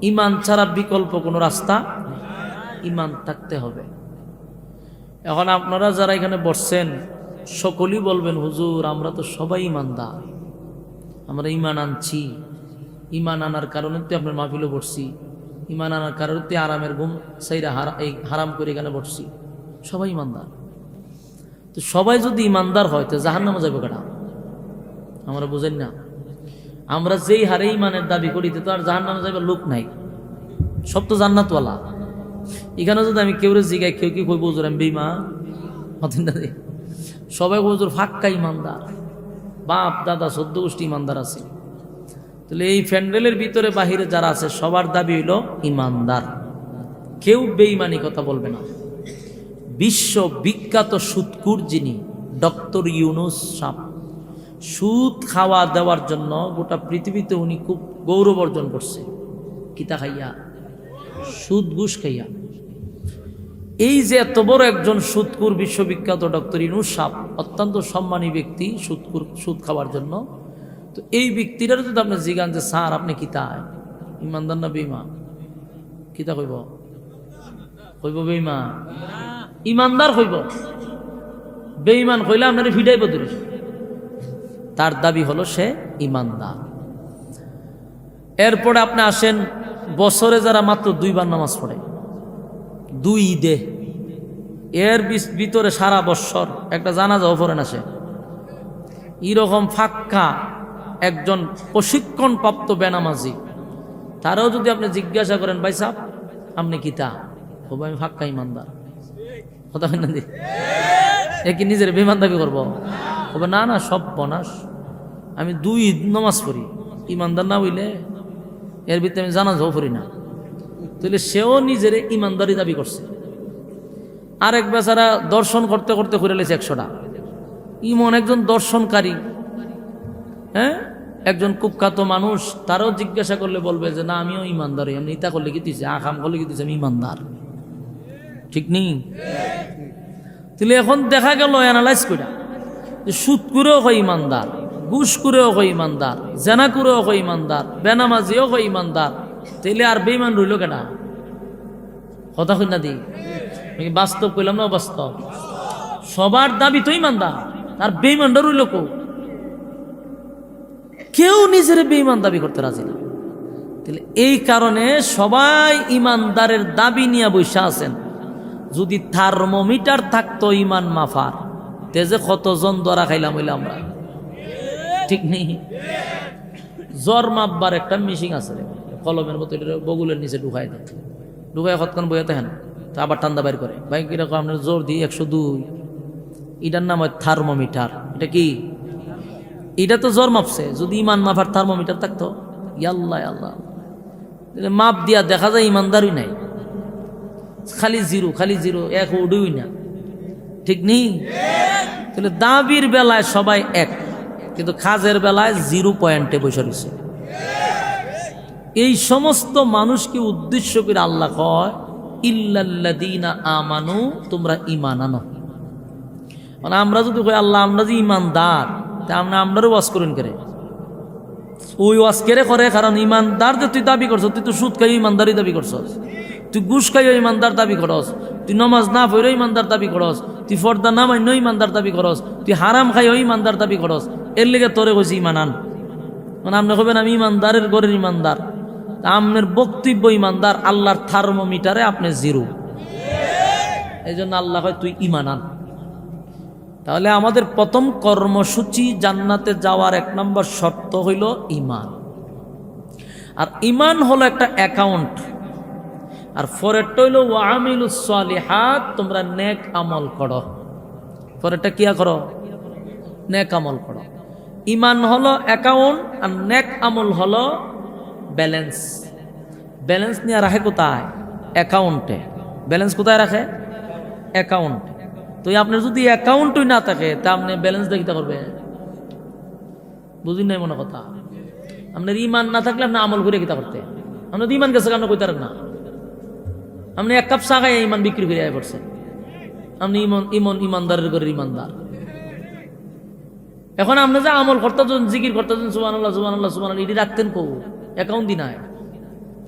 ঈমান ছাড়া বিকল্প কোনো রাস্তা, ঈমান থাকতে হবে। এখন আপনারা যারা এখানে বসছেন সকলেই বলবেন হুজুর আমরা তো সবাই ঈমানদার, আমরা ঈমান আনছি, ঈমান আনার কারণে তো আপনার মাহফিলে বসছি, ঈমান আনার কারণে তো আরামের ঘুম সাইরা এই হারাম করে এখানে বসছি, সবাই ঈমানদার। তো সবাই যদি ঈমানদার হয় তো জাহান্নামে যাবে কারা? আমরা বুঝেন না? আমরা যেই হারে ঈমানের দাবি করি তো আর জাহান্নামে যাবে লোক নাই, সব তো জান্নাতওয়ালা। এখানে যদি আমি কেউ জিগাই, কেউ কি কইব হুজুর আমি বেঈমান, সবাই হুজুর ফাক্কা ঈমানদার, বাপ দাদা 14 গোষ্ঠী ঈমানদার আছে। তাহলে এই প্যান্ডেলের ভিতরে বাহিরে যারা আছে সবার দাবি হইল ঈমানদার, কেউ বেঈমানি কথা বলবে না। বিশ্ব বিখ্যাত সুদকুর যিনি ডক্টর ইউনুস সাহেব, সুদ খাওয়া দেওয়ার জন্য গোটা পৃথিবীতে উনি খুব গৌরব অর্জন করছে। কিতা খাইয়া? সুদ ঘুষ খাইয়া। এই যে এত বড় একজন সুদকুর বিশ্ববিখ্যাত ডক্টর ইউনুস সাহেব, অত্যন্ত সম্মানী ব্যক্তি সুদ খাওয়ার জন্য। তো এই ব্যক্তিটার যদি আপনি জিজ্ঞান যে স্যার আপনি কিতা ইমানদার না বেঈমান, কিতা কইব? কইব বেঈমান। ইমানদার কইব, বেঈমান কইলে আপনার ফিডাইব ধরে। তার দাবি হলো সে ইমানদার। এরপরে আপনি আসেন বছরে যারা মাত্র 2 বার নামাজ পড়ে, 2 ঈদে, এর ভিতরে সারা বছর একটা জানাজাও পড়েন আসে, এরকম ফাক্কা একজন প্রশিক্ষণপ্রাপ্ত বেনামাজি, তারাও যদি আপনি জিজ্ঞাসা করেন ভাই সাহেব আপনি কিতা, বলবো আমি ফাক্কা ইমানদার। কথা হয় না? এ কি নিজের বেঈমান দাবি করবো? বলবে না সব বনাস, আমি 2 ঈদ নামাজ পড়ি, ইমানদার না হইলে এর ভিতরে আমি জানাজাও পড়ি না, তাহলে সেও নিজের ইমানদারি দাবি করছে। আরেক বেচারা দর্শন করতে করতে করে লেছে 100টা। ইমন একজন দর্শনকারী, হ্যাঁ, একজন কুখ্যাত মানুষ, তারও জিজ্ঞাসা করলে বলবে যে না আমিও ইমানদার। এমনি ইতা করলে কি দিচ্ছে, আখাম করলে কি দিচ্ছে, আমি ইমানদার, ঠিক নেই? তাহলে এখন দেখা গেল অ্যানালাইজ করে যে সুদ করেও হয় ইমানদার, ঘুষ করেও হয় ইমানদার, জেনা করেও হয় ইমানদার, বেনামাজিও হয় ইমানদার, তাইলে আর বেঈমান রইল কেনা? কথা কই না দি, বাস্তব কইলাম না বাস্তব? সবার দাবি তো ইমানদার, আর বেঈমানটা রইল কো? কেউ নিজের বেঈমান দাবি করতে রাজি না। তাহলে এই কারণে সবাই ইমানদারের দাবি নিয়ে বসে আছেন। যদি থার্মোমিটার থাকতো ইমান মাফার, তেজে কতজন দরা খাইলাম হইলে আমরা, ঠিক নেই? জ্বর মাপবার একটা মেশিন আছে, কলমের মতো বগুলের নিচে ঢুকাই দেয়, ঢুকাই কতক্ষণ বইয়ে দেখেন, তা আবার ঠান্ডা বাইর করে। ভাই কিরকম আপনার জোর দিয়ে 102, এটার নাম হয় থার্মোমিটার। এটা কি? এটা তো জ্বর মাপছে। যদি ইমান মাফার থার্মোমিটার থাকতো, ইয়াল্লাহ আল্লাহ, মাপ দিয়া দেখা যায় ইমানদারই নাই, খালি জিরো, খালি জিরো, এক উডুই না, ঠিক নেই? তাহলে দাবির বেলায় সবাই এক, কিন্তু কাজের বেলায় 0 পয়েন্টে বসে রয়েছে। এই সমস্ত মানুষকে উদ্দেশ্য করে আল্লাহ কয় ইল্লাল্লাযীনা আমানু, তোমরা ঈমান আনো। মানে আমরা যদি কই আল্লাহ আমরা যে ঈমানদার, তা আমরাও ওয়াজ করেন করে, ওই ওয়াজ করে, কারণ ঈমানদার যে তুই দাবি করছ, তুই তো সুদ খাই ঈমানদারি দাবি করছস, তুই ঘুষ খাইও ঈমানদার দাবি করস, তুই নামাজ না পড়েও ঈমানদার দাবি করস, তুই ফর্দা না মান্য ঈমানদার দাবি করস, তুই হারাম খাইও ঈমানদার দাবি করস। এর লেগে তোরে কইছি ঈমান আন। মানে আপনি কবেন আমি ঈমানদারের ঘরের ঈমানদার, আপনার বক্তব্য ঈমানদার, আল্লাহর থার্মোমিটারে আপনি 0। এই জন্য আল্লাহ কয় তুই ঈমান আন। তাহলে আমাদের প্রথম কর্মসূচি জান্নাতে যাওয়ার 1 নম্বর শর্ত হইল ঈমান। আর ঈমান হলো একটা অ্যাকাউন্ট, আর পরেরটা হইল ওয়ামিলুস সালিহাত, তোমরা নেক আমল করো। পরেরটা কি করো? নেক আমল করো। ঈমান হলো অ্যাকাউন্ট, আর নেক আমল হলো ব্যালেন্স। ব্যালেন্স নিয়ে রাখে কোথায়? অ্যাকাউন্টে। ব্যালেন্স কোথায় রাখে? অ্যাকাউন্টে। তো আপনার যদি অ্যাকাউন্টই না থাকে, তা আপনি ব্যালেন্স দেখিতে করবে? বুঝিন নাই মনে কথা? আপনার ঈমান না থাকলে আপনি আমল করে কিতা করতে? আপনার ঈমান গেছে, আপনি কইতারেন না। আপনি 1 কাপ চা খাই ঈমান বিক্রি করে আয় করছেন, আপনি ঈমানদারের ঘরের ঈমানদার। এখন আপনি যে আমল করতেছেন, জিকির করতেছেন, সুবহানাল্লাহ সুবহানাল্লাহ সুবহানাল্লাহ, এটি রাখতেন কো? অ্যাকাউন্ট দিন নাই।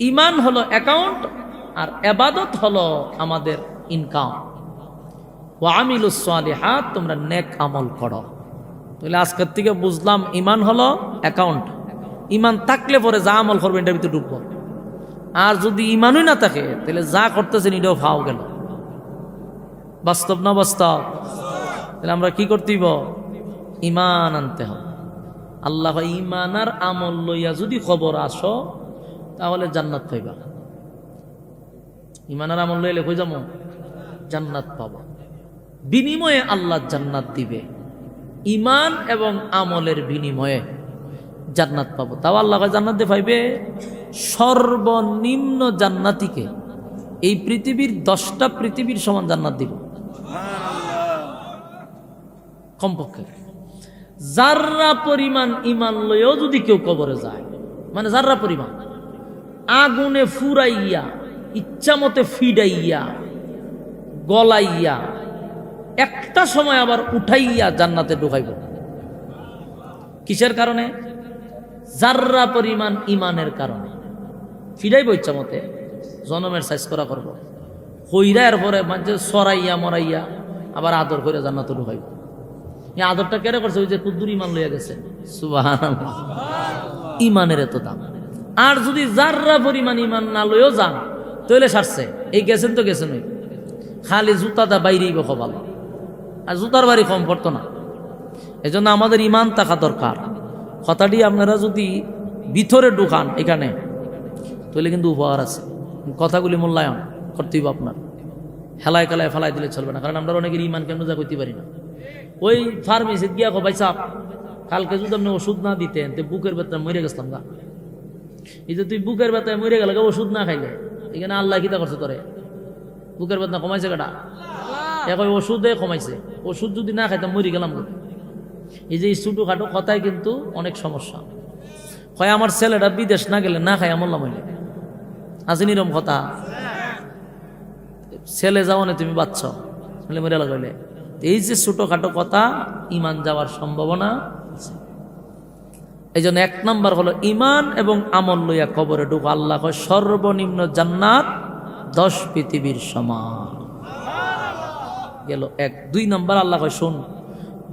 ঈমান হলো অ্যাকাউন্ট, আর ইবাদত হলো আমাদের ইনকাম। ওয়ামিলুস সালিহাত, তোমরা নেক আমল করো। তাহলে আজকের থেকে বুঝলাম ঈমান হলো অ্যাকাউন্ট। ঈমান থাকলে পরে যা আমল করবেন এটার ভিতরে ঢুকবো। আর যদি ঈমানই না থাকে, তাহলে যা করতেছেন এটাও ফাও গেল। বাস্তব না বাস্তব? তাহলে আমরা কি করতে হইব? ঈমান আনতে হবে। আল্লাহ ঈমান আর আমল লইয়া যদি খবর আসো, তাহলে জান্নাত পাইবা। ঈমান আর আমল লইলে কই যাবো? জান্নাত পাবা। বিনিময়ে আল্লাহ জান্নাত দিবে। ঈমান এবং আমলের বিনিময়ে জান্নাত পাবো। তাও আল্লাহ জান্নাত দিয়ে পাইবে সর্বনিম্ন জান্নাতিকে এই পৃথিবীর 10টা পৃথিবীর সমান জান্নাত দিব কমপক্ষে। যার্রা পরিমাণ ঈমান লইও যদি কেউ কবরে যায়, মানে যার্রা পরিমাণ, আগুনে ফুরাইয়া, ইচ্ছা মতে ফিডাইয়া, গলাইয়া, একটা সময় আবার উঠাইয়া জান্নাতে ঢুকাইব। কিসের কারণে? যার্রা পরিমাণ ঈমানের কারণে। ফিডাইব ইচ্ছা মতে, জনমের সাইজ করা করব, হইরা এরপরে মানে সরাইয়া মরাইয়া আবার আদর করে জান্নাতে ঢুকাইব। এই আদরটা কেড়ে করছে? ওই যে কুদ্দুর ঈমান লইয়া গেছে। সুবহানাল্লাহ, ঈমানের এত দাম। আর যদি যার্রা পরিমাণ ঈমান না লইও যান, তাহলে সারছে। এই গেছেন তো গেছেন, ওই খালি জুতাটা বাইরেই ভালো, আর জুতার বাড়ি কম পড়তো না। এই জন্য আমাদের ঈমান থাকা দরকার। কথাটি আপনারা যদি ভিতরে ঢুকান এখানে, তাহলে কিন্তু উপহার আছে। কথাগুলি মূল্যায়ন করতে হইব আপনার। হেলায় খেলায় ফেলাই দিলে চলবে না, কারণ আমরা অনেকের ঈমান কেন যা করতে পারি না। ওই ফার্মেসিতে গিয়া ভাই সাপ, কালকে যদি আপনি ওষুধ না দিতেন, তো বুকের ভেতরে মরে গেছিলাম গা। এই যে তুই বুকের ব্যথায় মরে গেল ওষুধ না খাইলে, এখানে আল্লাহ কিতা করছে তোরে? বুকের ব্যথা কমাইছে কেটা? এখন ওষুধে কমাইছে। ওষুধ যদি না খাইতাম মরে গেলাম। এই যে ছোটো খাটো কথায় কিন্তু অনেক সমস্যা হয়। আমার ছেলেটা বিদেশ না গেলে না খাই আমল্লা মহিলা আছে নিরম কথা। ছেলে যাও না তুমি বাচ্চ মরে লাগাইলে, এই যে ছোটখাটো কথা ইমান যাওয়ার সম্ভাবনা আছে। এই জন্য 1 নাম্বার হলো ইমান এবং আমল লইয়া কবরে ঢুক। আল্লাহ কয় সর্বনিম্ন জান্নাত 10 পৃথিবীর সমান গেল। 1 2 নাম্বার আল্লাহ কয় শোন,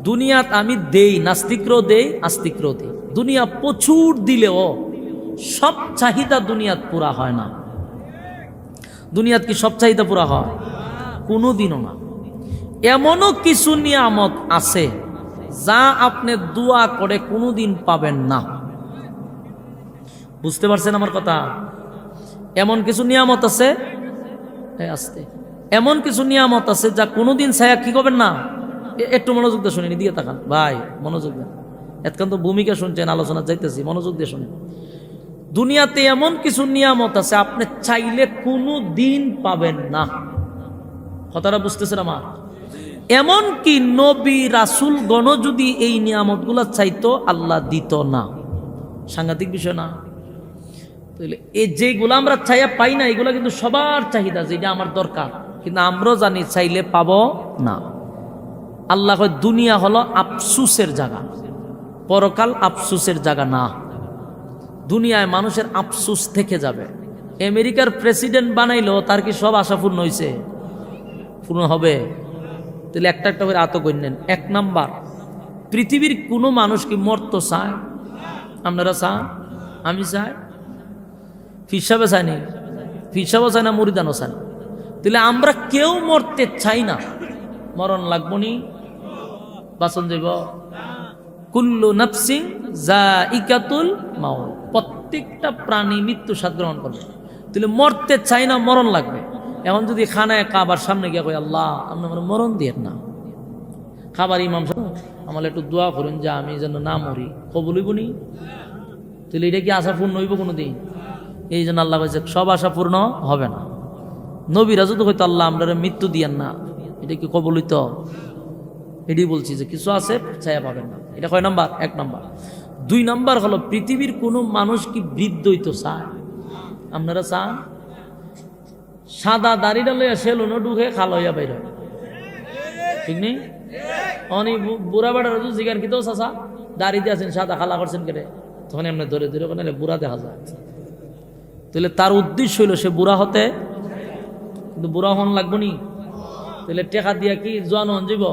দুনিয়াত আমি দেই, নাস্তিকরাও দেই, আস্তিকরাও দেই। দুনিয়া প্রচুর দিলেও সব চাহিদা দুনিয়াত পুরা হয় না। দুনিয়াত কি সব চাহিদা পুরা হয়? কোনোদিনও না। এমনও কিছু নিয়ামত আছে যা আপনি দোয়া করে কোনোদিন পাবেন না। বুঝতে পারছেন আমার কথা? এমন কিছু নিয়ামত আছে, আসতে এমন কিছু নিয়ামত আছে যা কোনোদিন ছায়া কি করবেন না। একটু মনোযোগ দিয়ে শুনেন, দিয়ে তাকান ভাই, মনোযোগ দেন। এতক্ষণ তো ভূমিকা শুনছেন, আলোচনা যাইতেছি, মনোযোগ দিয়ে শুনেন। দুনিয়াতে এমন কিছু নিয়ামত আছে আপনি চাইলে কোনো দিন পাবেন না। কথাটা বুঝতেছেন আমার? এমন কি নবী রাসূল গণ যদি এই নিয়ামতগুলো চাইতো আল্লাহ দিত না। সাংঘাতিক বিষয় না? তাহলে এই যেগুলো আমরা চাইয়া পাই না, এগুলো কিন্তু সবার চাহিদা, যেটা আমার দরকার, কিন্তু আমরাও জানি চাইলে পাবো না। আল্লাহ কয় দুনিয়া হলো আফসুসের জায়গা, পরকাল আফসুসের জায়গা না। দুনিয়ায় মানুষের আফসুস থেকে যাবে। আমেরিকার প্রেসিডেন্ট বানাইলো, তার কি সব আশা পূর্ণ হয়েছে? পূর্ণ হবে? তাহলে একটা একটা করে আত গণ্যেন। 1 নাম্বার, পৃথিবীর কোনো মানুষ কি মরতে চায়? আপনারা চান? আমি চাই? ফিসাবে চাইনি? ফিসাবও চাই না, মুরিদানও চাই না। তাহলে আমরা কেউ মরতে চাই না। মরণ লাগবো নি? বাসন যাব? কুল্লু নাফসিন যায়িকাতুল মাউত, প্রত্যেকটা প্রাণী মৃত্যু স্বাদ গ্রহণ করবে। তাহলে মরতে চাই না, মরণ লাগবে। এখন যদি খানায় কাবার সামনে গিয়ে কই আল্লাহ আপনি আমার মরণ দিয়েন না, খাবার ইমাম আমার একটু দোয়া করুন যে আমি যেন না মরি, কবুল হইব নি? তাহলে এটা কি আশা পূর্ণ হইব কোনো দিন? এই জন্য আল্লাহ কইছে সব আশা পূর্ণ হবে না। নবীরা যদি হয়তো আল্লাহ আমরা মৃত্যু দিয়েন না, এটা কি কবুল হইত? এটাই বলছি যে কিছু আছে ছায়া পাবেন না। এটা কয় নাম্বার? 1 নাম্বার। 2 নাম্বার হলো পৃথিবীর কোনো মানুষ কি বৃদ্ধ হইতো চায়? আপনারা চান? সাদা দাড়িটা লইয়া সেলুনও ঢুকে খাল হইয়া বাইর হয়, ঠিক নেই? অনেক বুড়া বাড়ার জিগান কি তো চাচা দাড়ি দিয়েছেন সাদা খালা করছেন কেটে, তখন এমনি ধরে ধরে ওখানে বুড়া দেখা যায়। তাহলে তার উদ্দেশ্য হইল সে বুড়া হতে, কিন্তু বুড়া হন লাগবো নি? তাহলে টেকা দিয়া কি জোয়ান হন যাব?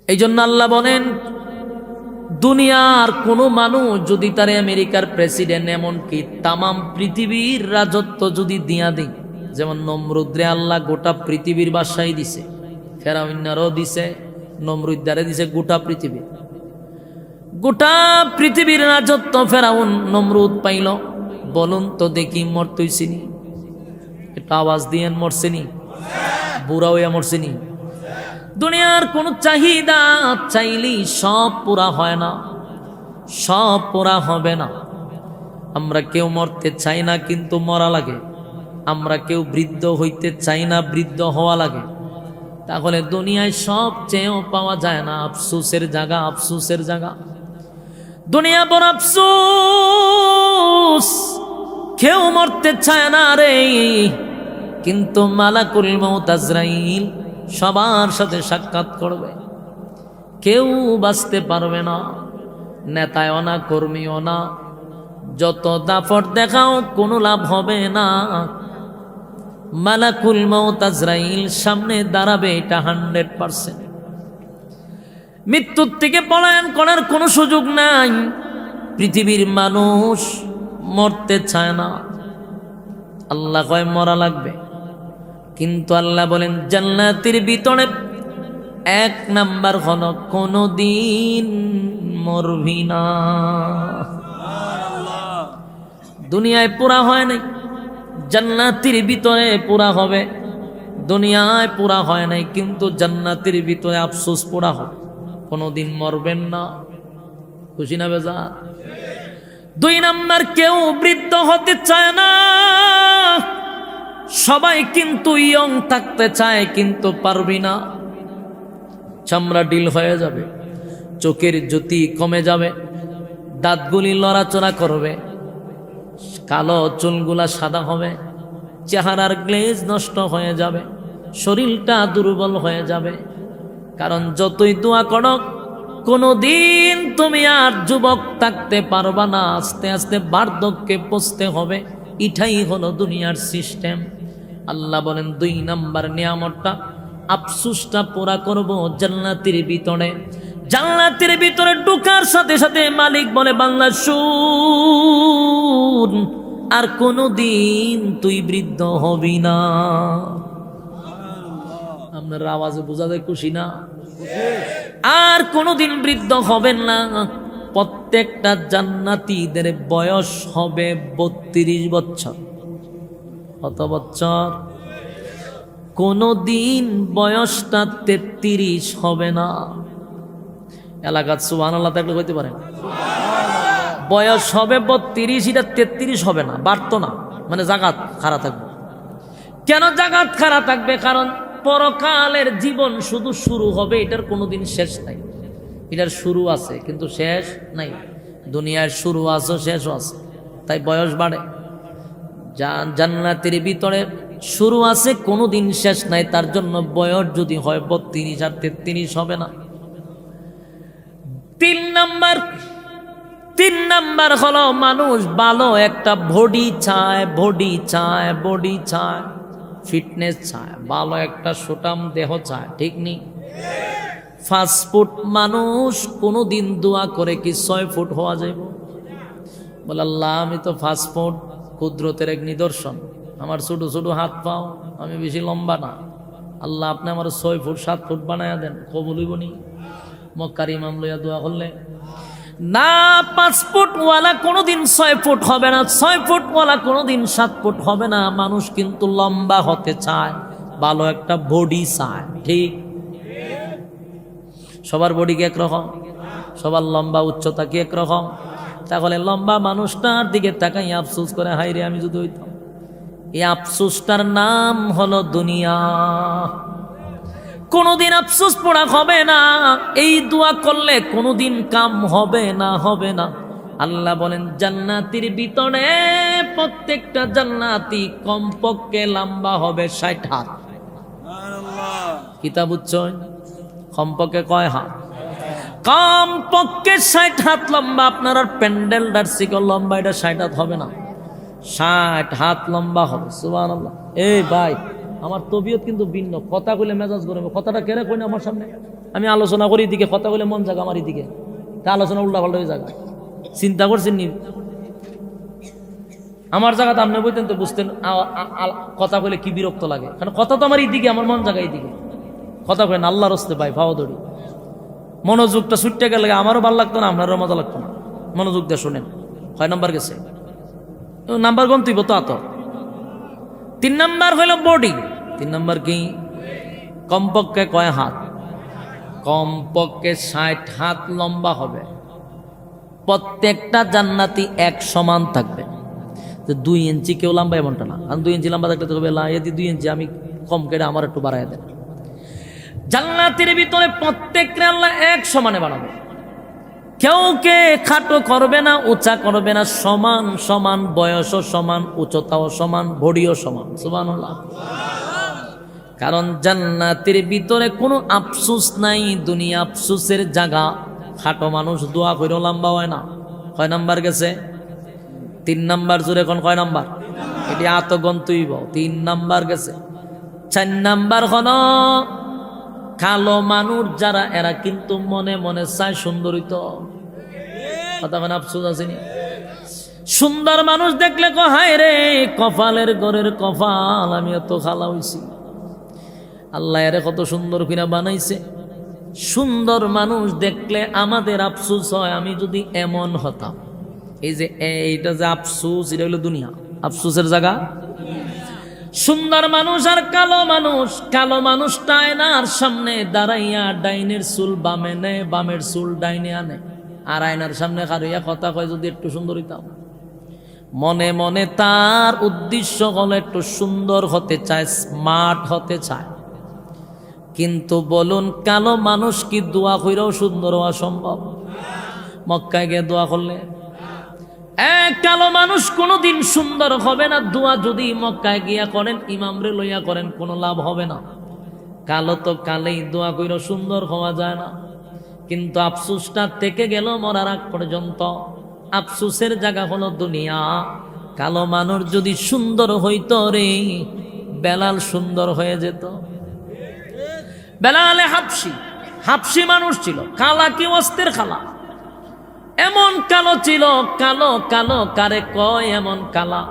এই জন্য আল্লাহ বলেন দুনিয়ার কোনো মানুষ যদি তার আমেরিকার প্রেসিডেন্ট, এমনকি তামাম পৃথিবীর রাজত্ব যদি দিয়া দিই, যেমন নমরুদরে আল্লাহ গোটা পৃথিবীর বাদশাহী দিছে, ফেরাউন্নারও দিছে, নমরুদ্দারে দিছে গোটা পৃথিবী। গোটা পৃথিবীর রাজত্ব ফেরাউন নমরুদ পাইল। বলুন তো দেখি মরতইছিনি? একটু আওয়াজ দিয়েন, মরছেনি? বুড়া হইয়া মরছেনি? দুনিয়ার কোন চাহিদা চাইলেই সব পুরা হয় না, সব পুরা হবে না। আমরা কেউ মরতে চাই না, কিন্তু মরা লাগে। আমরা কেউ বৃদ্ধ হইতে চাই না, বৃদ্ধ হওয়া লাগে। তাহলে দুনিয়ায় সব চেয়েও পাওয়া যায় না। আফসোসের জায়গা, আফসোসের জায়গা। দুনিয়া বড় আফসোস, কেউ মরতে চায় না রে, কিন্তু মালাকুল মউত আজরাইল সবার সাথে সাক্ষাৎ করবে। কেউ বাঁচতে পারবে না, নেতায়ও না, কর্মীও না, যত দাপট দেখাও কোনো লাভ হবে না। মালাকুল মউত আজরাইল সামনে দাঁড়াবে, এটা 100%। মৃত্যুর থেকে পলায়ন করার কোনো সুযোগ নাই। পৃথিবীর মানুষ মরতে চায় না, আল্লাহ কয় মরা লাগবে। কিন্তু আল্লাহ বলেন জান্নাতের ভিতরে 1 নাম্বার হলো কোনদিন মরবি না। দুনিয়ায় পুরা হয় নাই, জান্নাতের ভিতরে পুরা হবে। দুনিয়ায় পুরা হয় নাই, কিন্তু জান্নাতের ভিতরে আফসোস পুরা হবে। কোনদিন মরবেন না। খুশি না বেজা? দুই নাম্বার, কেউ বৃদ্ধ হতে চায় না। সবাই কিন্তু ইয়ং থাকতে চায়, কিন্তু পারবি না। চামড়া ডিল হয়ে যাবে, চোখের জ্যোতি কমে যাবে, দাঁতগুলি লড়াচড়া করবে, কালো চুলগুলা সাদা হবে, চেহারার গ্লেজ নষ্ট হয়ে যাবে, শরীরটা দুর্বল হয়ে যাবে। কারণ যতই দোয়া করো, কোনোদিন তুমি আর যুবক থাকতে পারবা না। আস্তে আস্তে বার্ধক্যে পৌঁছতে হবে। এটাই হলো দুনিয়ার সিস্টেম। আল্লাহ বলেন, দুই নাম্বার নিয়ামতটা, আফসোসটা পুরা করব জান্নাতের ভিতরে। জান্নাতের ভিতরে ঢোকার সাথে সাথে মালিক বলে, বান্দা শুন, আর কোনোদিন তুই বৃদ্ধ হবি না। আপনার আওয়াজে বোঝা যায় খুশি না? আর কোনোদিন বৃদ্ধ হবেন না। প্রত্যেকটা জান্নাতীদের বয়স হবে 32 বছর। কত বছর? কোনোদিন বয়সটা 33 হবে না। এলাকার সুবহানাল্লাহ থাকলে হইতে পারেন, বয়স হবে 32, এটা 33 হবে না, বাড়তো না। মানে জাগাত খারাপ থাকবে। কেন জাগাত খারাপ থাকবে? কারণ পরকালের জীবন শুধু শুরু হবে, এটার কোনোদিন শেষ নাই। এটার শুরু আছে কিন্তু শেষ নাই। দুনিয়ার শুরু আছে, শেষও আছে, তাই বয়স বাড়ে। জান্নাতের ভিতরে শুরু আছে, কোনোদিন শেষ নাই। তার জন্য বয়স যদি হয় 32 আর 33 হবে না। তিন নাম্বার হলো, মানুষ ভালো একটা বডি চায়, ফিটনেস চায়, ভালো একটা সুঠাম দেহ চায়, ঠিক নেই? 5 ফুট মানুষ কোনোদিন দোয়া করে কি 6 ফুট হওয়া যাইব? বলে, আল্লাহ আমি তো 5 ফুট, কুদরতের এক নিদর্শন। আমার ছোট ছোট হাত পাও, আমি বেশি লম্বা না। আল্লাহ আপনি আমার 6 ফুট 7 ফুট বানায়া দেন, কবুল হইব নি? মক্কার ইমাম লইয়া দোয়া করলে না, 5 ফুট ওয়ালা কোনোদিন 6 ফুট হবে না, 6 ফুট ওয়ালা কোনোদিন 7 ফুট হবে না। মানুষ কিন্তু লম্বা হতে চায়, ভালো একটা বডি চায়, ঠিক? সবার বডি কি একরকম? সবার লম্বা উচ্চতা কি একরকম? তাহলে লম্বা মানুষটার দিকে তাকাই আফসোস করে, হাই রে আমি যদি হইতাম। এই আফসোসটার নাম হলো দুনিয়া। কোনোদিন আফসোস পড়া হবে না। এই দোয়া করলে কোনোদিন কাম হবে না। আল্লাহ বলেন, জান্নাতের ভিতরে প্রত্যেকটা জান্নাতি কমপক্ষে লম্বা হবে 60 হাত। কিতাব উচ্চয় কমপক্ষে কয় হাত? কমপক্ষে 60 হাত লম্বা। আপনার আর প্যান্ডেলটার শিকল লম্বা, এটা 60 হাত হবে না, 60 হাত লম্বা হবে। সুবহানাল্লাহ। এই ভাই, আমার তবিয়ত কিন্তু ভিন্ন। কথা কইলে মেজাজ গরম। কথাটা কেড়ে কই না আমার সামনে। আমি আলোচনা করি দিকে, কথা কইলে মন জায়গা আমার দিকে, তা আলোচনা উল্টা পাল্টা হয়ে জায়গা। চিন্তা করছেন নি? আমার জায়গাতে আপনি বলতেন তো বুঝতেন কথা কইলে কি বিরক্ত লাগে। কারণ কথা তো আমার এইদিকে, আমার মন জায়গা এইদিকে। কথা কইলেন আল্লাহর হস্তে ভাই, ভাও দড়ি। মনোযোগটা ছুটতে গেলে আমারও ভালো লাগতো না, আপনারও মজা লাগতো না। মনোযোগ দিয়ে শোনেন। 6 নাম্বার গেছে, নাম্বার গন্তিব তো আত। 3 নাম্বার হইল বডি। 3 নাম্বার কি? কমপক্ষে কয় হাত? কমপক্ষে 60 হাত লম্বা হবে। প্রত্যেকটা জান্নাতি এক সমান থাকবে। 2 ইঞ্চি কেউ লম্বা এমনটা না। কারণ 2 ইঞ্চি লম্বা থাকলে তো হবে, এদি 2 ইঞ্চি আমি কম কেটে আমার একটু বাড়াই দেন। জান্নাতের ভিতরে প্রত্যেকটা আল্লাহ এক সমানে বানাবে। কেউকে খাটো করবে না, উঁচা করবে না, সমান সমান, বয়সও সমান, উচ্চতাও সমান, বডিও সমান। সুবহানাল্লাহ। কারণ জান্নাতের ভিতরে কোনো আফসোস নাই। দুনিয়া আফসোসের জায়গা। খাটো মানুষ দোয়া কইরো লম্বা হয় না। 6 নাম্বার গেছে। 3 নাম্বার জোরে কোন? কয় নাম্বার? এটি আতগন্তইব। 3 নাম্বার গেছে। 4 নাম্বার হলো কালো মানুষ যারা, এরা কিন্তু মনে মনে চায় সুন্দরিত। কথা মানে আফসোস আসেনি? সুন্দর মানুষ দেখলে হায় রে কপালের ঘরের কপাল, আমি এত খালা হইছি, আল্লাহ এর কত সুন্দর কিনা বানাইছে। সুন্দর মানুষ দেখলে আমাদের আফসোস হয়, আমি যদি এমন হতাম। এই যে এইটা যে আফসোস, এটা হলো দুনিয়া আফসোসের জায়গা। সুন্দর মানুষ আর কালো মানুষ, কালো মানুষটা আয়নার সামনে দাঁড়াইয়া ডাইনের চুল বামে নেয়, বামের চুল ডাইনে আনে, আর আয়নার সামনে খারুইয়া কথা কয় যদি একটু সুন্দর হইতাম। মনে মনে তার উদ্দেশ্য হলো একটু সুন্দর হতে চায়, স্মার্ট হতে চায়। কিন্তু বলুন কালো মানুষ কি দোয়া কইরাও সুন্দর হওয়া সম্ভব? মক্কায় গিয়ে দোয়া করলে এক কালো মানুষ কোনোদিন সুন্দর হবে না। দোয়া যদি মক্কায় গিয়া করেন, ইমামরে লইয়া করেন, কোনো লাভ হবে না। কালো তো কালেই, দোয়া কইরাও সুন্দর হওয়া যায় না। কিন্তু আফসোসটা থেকে গেল মরার আগ পর্যন্ত। আফসোসের জায়গা হলো দুনিয়া। কালো মানুষ যদি সুন্দর হইতো রে, বেলাল সুন্দর হয়ে যেত। বেলালে হাবশি মানুষ ছিল, কালা কি অস্তের খালা, এমন কালো ছিল। কালো কালো কারে কয় এমন কালা?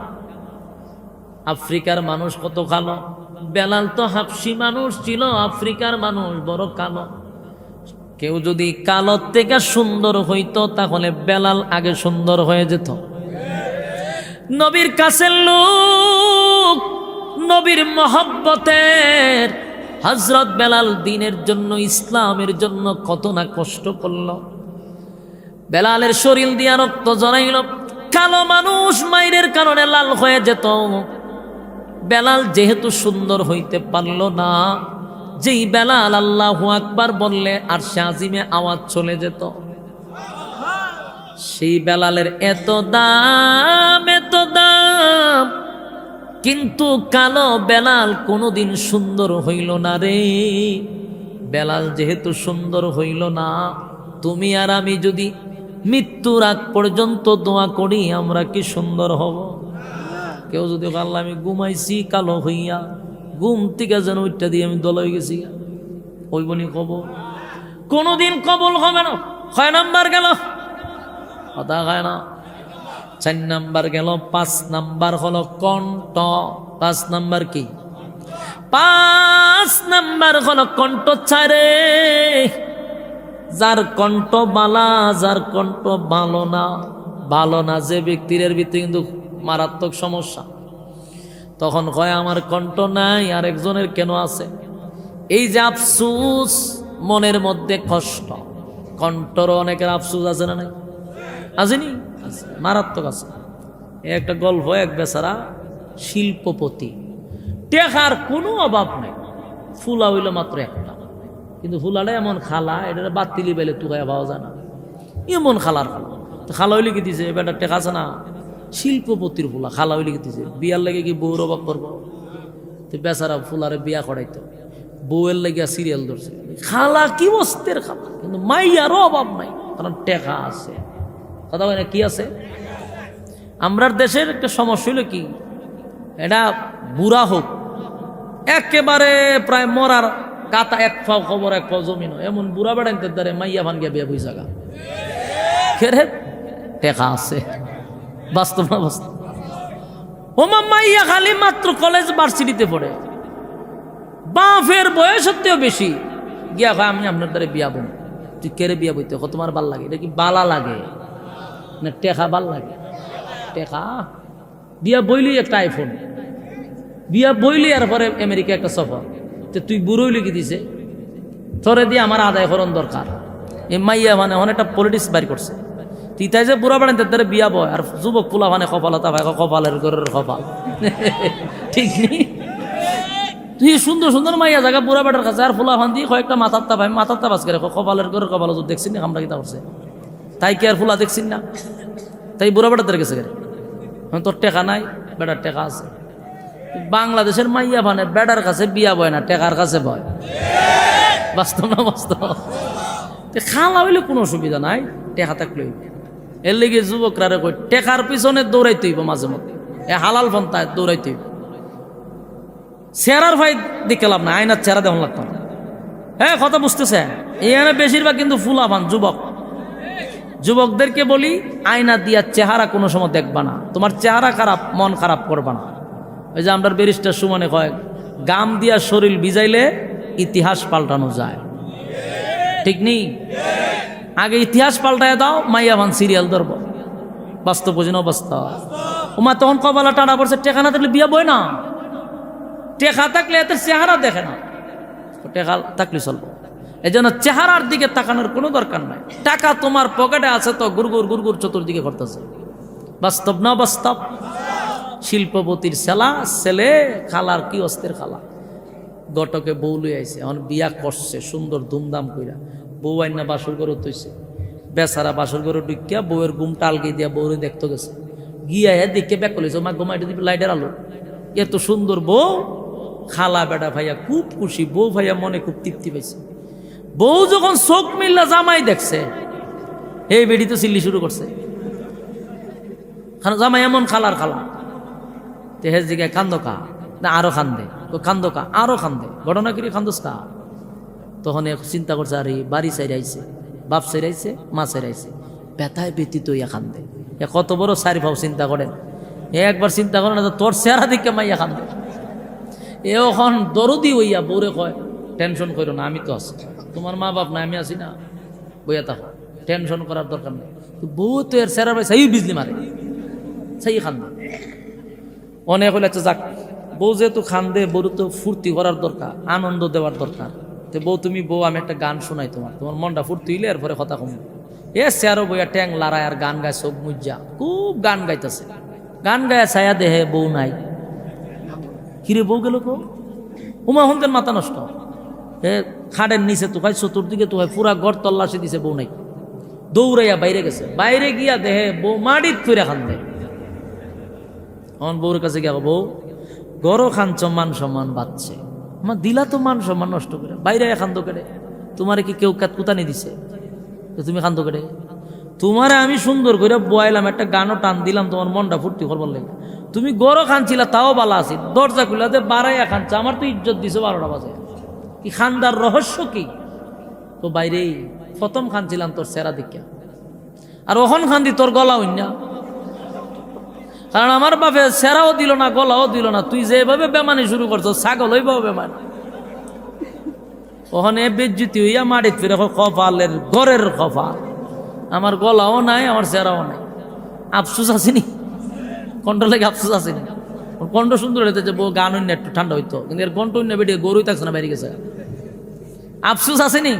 আফ্রিকার মানুষ কত কালো, বেলাল তো হাবশি মানুষ ছিল, আফ্রিকার মানুষ বড় কালো। কেউ যদি কালোর থেকে সুন্দর হইতো তাহলে বেলাল আগে সুন্দর হয়ে যেত। নবীর কাছের লোক, নবীর মহব্বতের হযরত বেলাল দিনের জন্য, ইসলামের জন্য কত না কষ্ট করল। বেলালের শরীর দিয়া রক্ত জড়াইল। কালো মানুষ মাইরের কারণে লাল হয়ে যেত। বেলাল যেহেতু সুন্দর হইতে পারল না, যেই বেলাল আল্লাহু আকবার বললে আরশে আজিমে আওয়াজ চলে যেত। সেই বেলালের এত দাম, এত দাম, কিন্তু কালো বেলাল কোনোদিন সুন্দর হইল না রে। বেলাল যেহেতু সুন্দর হইল না, তুমি আর আমি যদি মৃত্যুর আগ পর্যন্ত দোয়া করি, আমরা কি সুন্দর হব? কেউ যদি আল্লাহ আমি ঘুমাইছি কালো হইয়া, ঘুম থেকে যেন ওইটা দিয়ে আমি দল হয়ে গেছি, ওই বনি কবল কোনোদিন কবল হবে না। 6 নাম্বার গেল, কথা হয় না। 4 নাম্বার গেল। 5 নাম্বার হলো কণ্ঠ। 5 নাম্বার কি? 5 নাম্বার হলো কণ্ঠ ছাড়ে। যার কণ্ঠ বালা, যার কণ্ঠ ভালো না, ভালো না যে ব্যক্তির ভিতরে কিন্তু মারাত্মক সমস্যা। তখন কয় আমার কণ্ঠ নাই, আর একজনের কেন আছে? এই যে আফসুস, মনের মধ্যে কষ্ট। কণ্ঠর অনেকের আফসুস আছে না নাই? আসেনি? মারাত্মক আছে। একটা গল্প, এক বেচারা শিল্পপতি, টেকার কোনো অভাব নাই, ফুলা হইল মাত্র একটা, কিন্তু ফুলাটা এমন খালা, এটা বাতিলি বেলে টুকায় পাওয়া যায় না, এমন খালার খালা। তো খালা হইলে কি দিছে, এবার টেকা আছে না, শিল্পপতির ফুলা, খালা হইলে কি দিছে, বিয়ার লেগে কি বউর অভাব করবো? তো বেচারা ফুলারে বিয়া করাইতো, বউয়ের লেগে সিরিয়াল ধরছে। খালা কি বস্তের খালা, কিন্তু মাইয়ারও অভাব নাই, কারণ টেকা আছে। কথা বলে না, কি আছে? আমরার দেশের একটা সমস্যা হইল কি, এটা বুড়া হোক, একেবারে প্রায় মরার গাতা, এক পাও খবর এক পাও জমিন, এমন বুড়া বেড়াইতে দ্বারে মাইয়া ভান গিয়া বিয়া বই জায়গা খেরে টেকা আছে। বাস্তব না বাস্তব? ওমা মাইয়া খালি মাত্র কলেজ ভার্সিটিতে পড়ে, বাপের বয়স সত্যিও বেশি, গিয়া ভাই আমি আপনার দ্বারা বিয়া বই। তুই কেড়ে বিয়া বইতে তোমার ভাল লাগে? এটা কি বালা লাগে না টেকা ভাল লাগে? টেকা। বিয়া বইলি একটা আইফোন, বিয়া বইলি আর পরে আমেরিকা একটা সফর। তো তুই বুড়োইলি কি দিছে, তোরে দিয়ে আমার আদায় করণ দরকার। এই মাইয়া মানে অনেকটা পলিটিক্স বাইর করছে। তুই তাই যে বুড়া বাড়েন তাদের বিয়া বয়, আর যুবক পোলা মানে কপালতা ভাই, কপালের ঘরের কপাল, ঠিক নেই? তুই সুন্দর সুন্দর মাইয়া জায়গা বুড়া বেটার কাছে, আর ফুলা ফান দিয়ে কয়েকটা মাথাত্তা ভাই, মাথাত্তা বাস করে কপালের ঘরের কপাল দেখছিন না, আমরা কি তা করছে? তাই কি আর ফুলা দেখছিন না? তাই বুড়া বেটাদের গেছে গেলে তোর টেকা নাই, বেটার টেকা আছে। বাংলাদেশের মাইয়া ভানে বেটার কাছে বিয়া বয় না, টেকার কাছে বয়। বাস্তব না বাস্তব? খালা হইলে কোনো অসুবিধা নাই, টেকা থাকলে। এর লেগে যুবকরা কই টেকার পিছনে দৌড়াইতে হইব, মাঝে মধ্যে এ হালাল পন্থায় দৌড়াইতে হইব। চেহারার ভাই দেখে লাভ না, আয়নার চেহারা দেওয়া লাগতো না। হ্যাঁ, কথা বুঝতেছে? এখানে বেশিরভাগ কিন্তু ফুলাভান যুবক। যুবকদেরকে বলি, আয়না দিয়া চেহারা কোনো সময় দেখবা না, তোমার চেহারা খারাপ, মন খারাপ করবা না। ওই যে আমরা ব্যারিস্টার সুমনে কয়, গাম দিয়া শরীর ভিজাইলে ইতিহাস পাল্টানো যায়, ঠিক নেই? আগে ইতিহাস পাল্টায় দাও, মাইয়া ভান সিরিয়াল ধরবো। বাস্তব বুঝিন অবস্থা। ওমা তখন কপালা টানা পড়ছে, টেকা না থাকলে বিয়া বই না, টেকা থাকলে এত চেহারা দেখে না, টেকা থাকলে চলবো। এজন্য চেহারার দিকে তাকানোর কোনো দরকার নাই। টাকা তোমার পকেটে আছে তো গুরগুর গুরগুর চতুর্দিকে করতেছে, বাস্তব না বাস্তব? শিল্পপতির ছেলে খালার কি অস্থির খালা, গটকে বউ লই আইছে, এখন বিয়া করছে সুন্দর ধুমধাম কইরা, বউ আইনা বাসর করে তৈছে, বেচারা বাসর করে ঢুকিয়া বউয়ের ঘুম টালকে দিয়া বউরে দেখতে গেছে, গিয়া দেখে ব্যাক করেছে, মা গোমাইটা দিবি লাইটের আলো, এত সুন্দর বউ। খালা বেটা ভাইয়া খুব খুশি, বউ ভাইয়া মনে খুব তৃপ্তি পাইছে। বউ যখন চোখ মিল্লা জামাই দেখছে, এই বেড়ি তো চিল্লি শুরু করছে, জামাই এমন খালার খালা, তেহের জিগায় কান্দকা না আরো খান্দে, কান্দকা আরো খান্দে, ঘটনা কি খান্দস কা? তখন চিন্তা করছে, আরে বাড়ি চাইরাইছে, বাপ চাইরাইছে, মা চাইরাইছে, ব্যথায় ব্যতীত ইয়া খান্দে। এ কত বড় সারি ভাব চিন্তা করেন, একবার চিন্তা করেন না তোর চেহারা দিকে মাইয়া খান্দে। এ ওখন দরদি হইয়া বউরে কয়, টেনশন করো না, আমি তো আছি, তোমার মা বাপ না আমি আছি না, বইয়া থাকো, টেনশন করার দরকার নেই। বউ তো এর চেহারা ভাই সেই বিজলি মারে, সেই খান্দে। অনেক হইলে যাক, বউ যেহেতু খান্দে, বউ তো ফুর্তি করার দরকার, আনন্দ দেওয়ার দরকার। তো বউ তুমি বউ আমি একটা গান শোনাই, তোমার মনটা ফুর্তি হইলে এরপরে কথা কম। এ চেয়ারও বইয়া ট্যাং লাড়ায় আর গান গায়, চোখ মুজা খুব গান গাইতেছে, গান গায়ে ছায়া দেহে বউ নাই। কিরে বউ গেল কো? উমা হুনতেন মাথা নষ্ট। এ খাটের নিচে তো ভাই, চতুর্দিকে তো ভাই পুরা ঘর তল্লাশি দিছে, বউ নাই। দৌড়াইয়া বাইরে গেছে, বাইরে গিয়া দেহে বউ মাটিত করে খান্দে। আমার বউর কাছে গিয়া, বউ গরো খাঞ্চ, মান সম্মান বাঁচছে, আমার দিলা তো মান সম্মান নষ্ট করে, বাইরে খান্দ কেটে। তোমারে কি কেউ কুতানি দিছে? তুমি খান্দ কেটে? তোমারে আমি সুন্দর করে বয়াইলাম, একটা গানও টান দিলাম, তোমার মনটা ফুর্তি করবার লাগে। তুমি গরো খানছিলা তাও বালা আছি, দরজা খুলাতে বাড়াইয়া খানছে, আমার তো ইজ্জত দিছে 12টা বাজে। কি খান্দার রহস্য কি? তো বাইরেই প্রথম খানছিলাম তোর সেরা দিকে, আর ওখন খান্দি তোর গলা হইনা। কারণ আমার বাপে সেরাও দিল না, গলাও দিল না, তুই যেভাবে বেমানি শুরু করছো, ছাগল হইবাও বেমান। ওখানে বেজ্জুতি হইয়া মাটিত ফিরে কপালের ঘরের কপাল, আমার গলাও নাই, আমার সেরাও নাই। আফসুস আসেনি, কণ্ঠ লেগে আফসুস আসেনি। কণ্ঠ সুন্দর হইতেছে, বউ গান হইনা একটু ঠান্ডা হইতো, কিন্তু এর কণ্ঠ হইনা বেরিয়ে গরুই থাকছে না, বেরিয়ে গেছে। আফসুস আসেনি?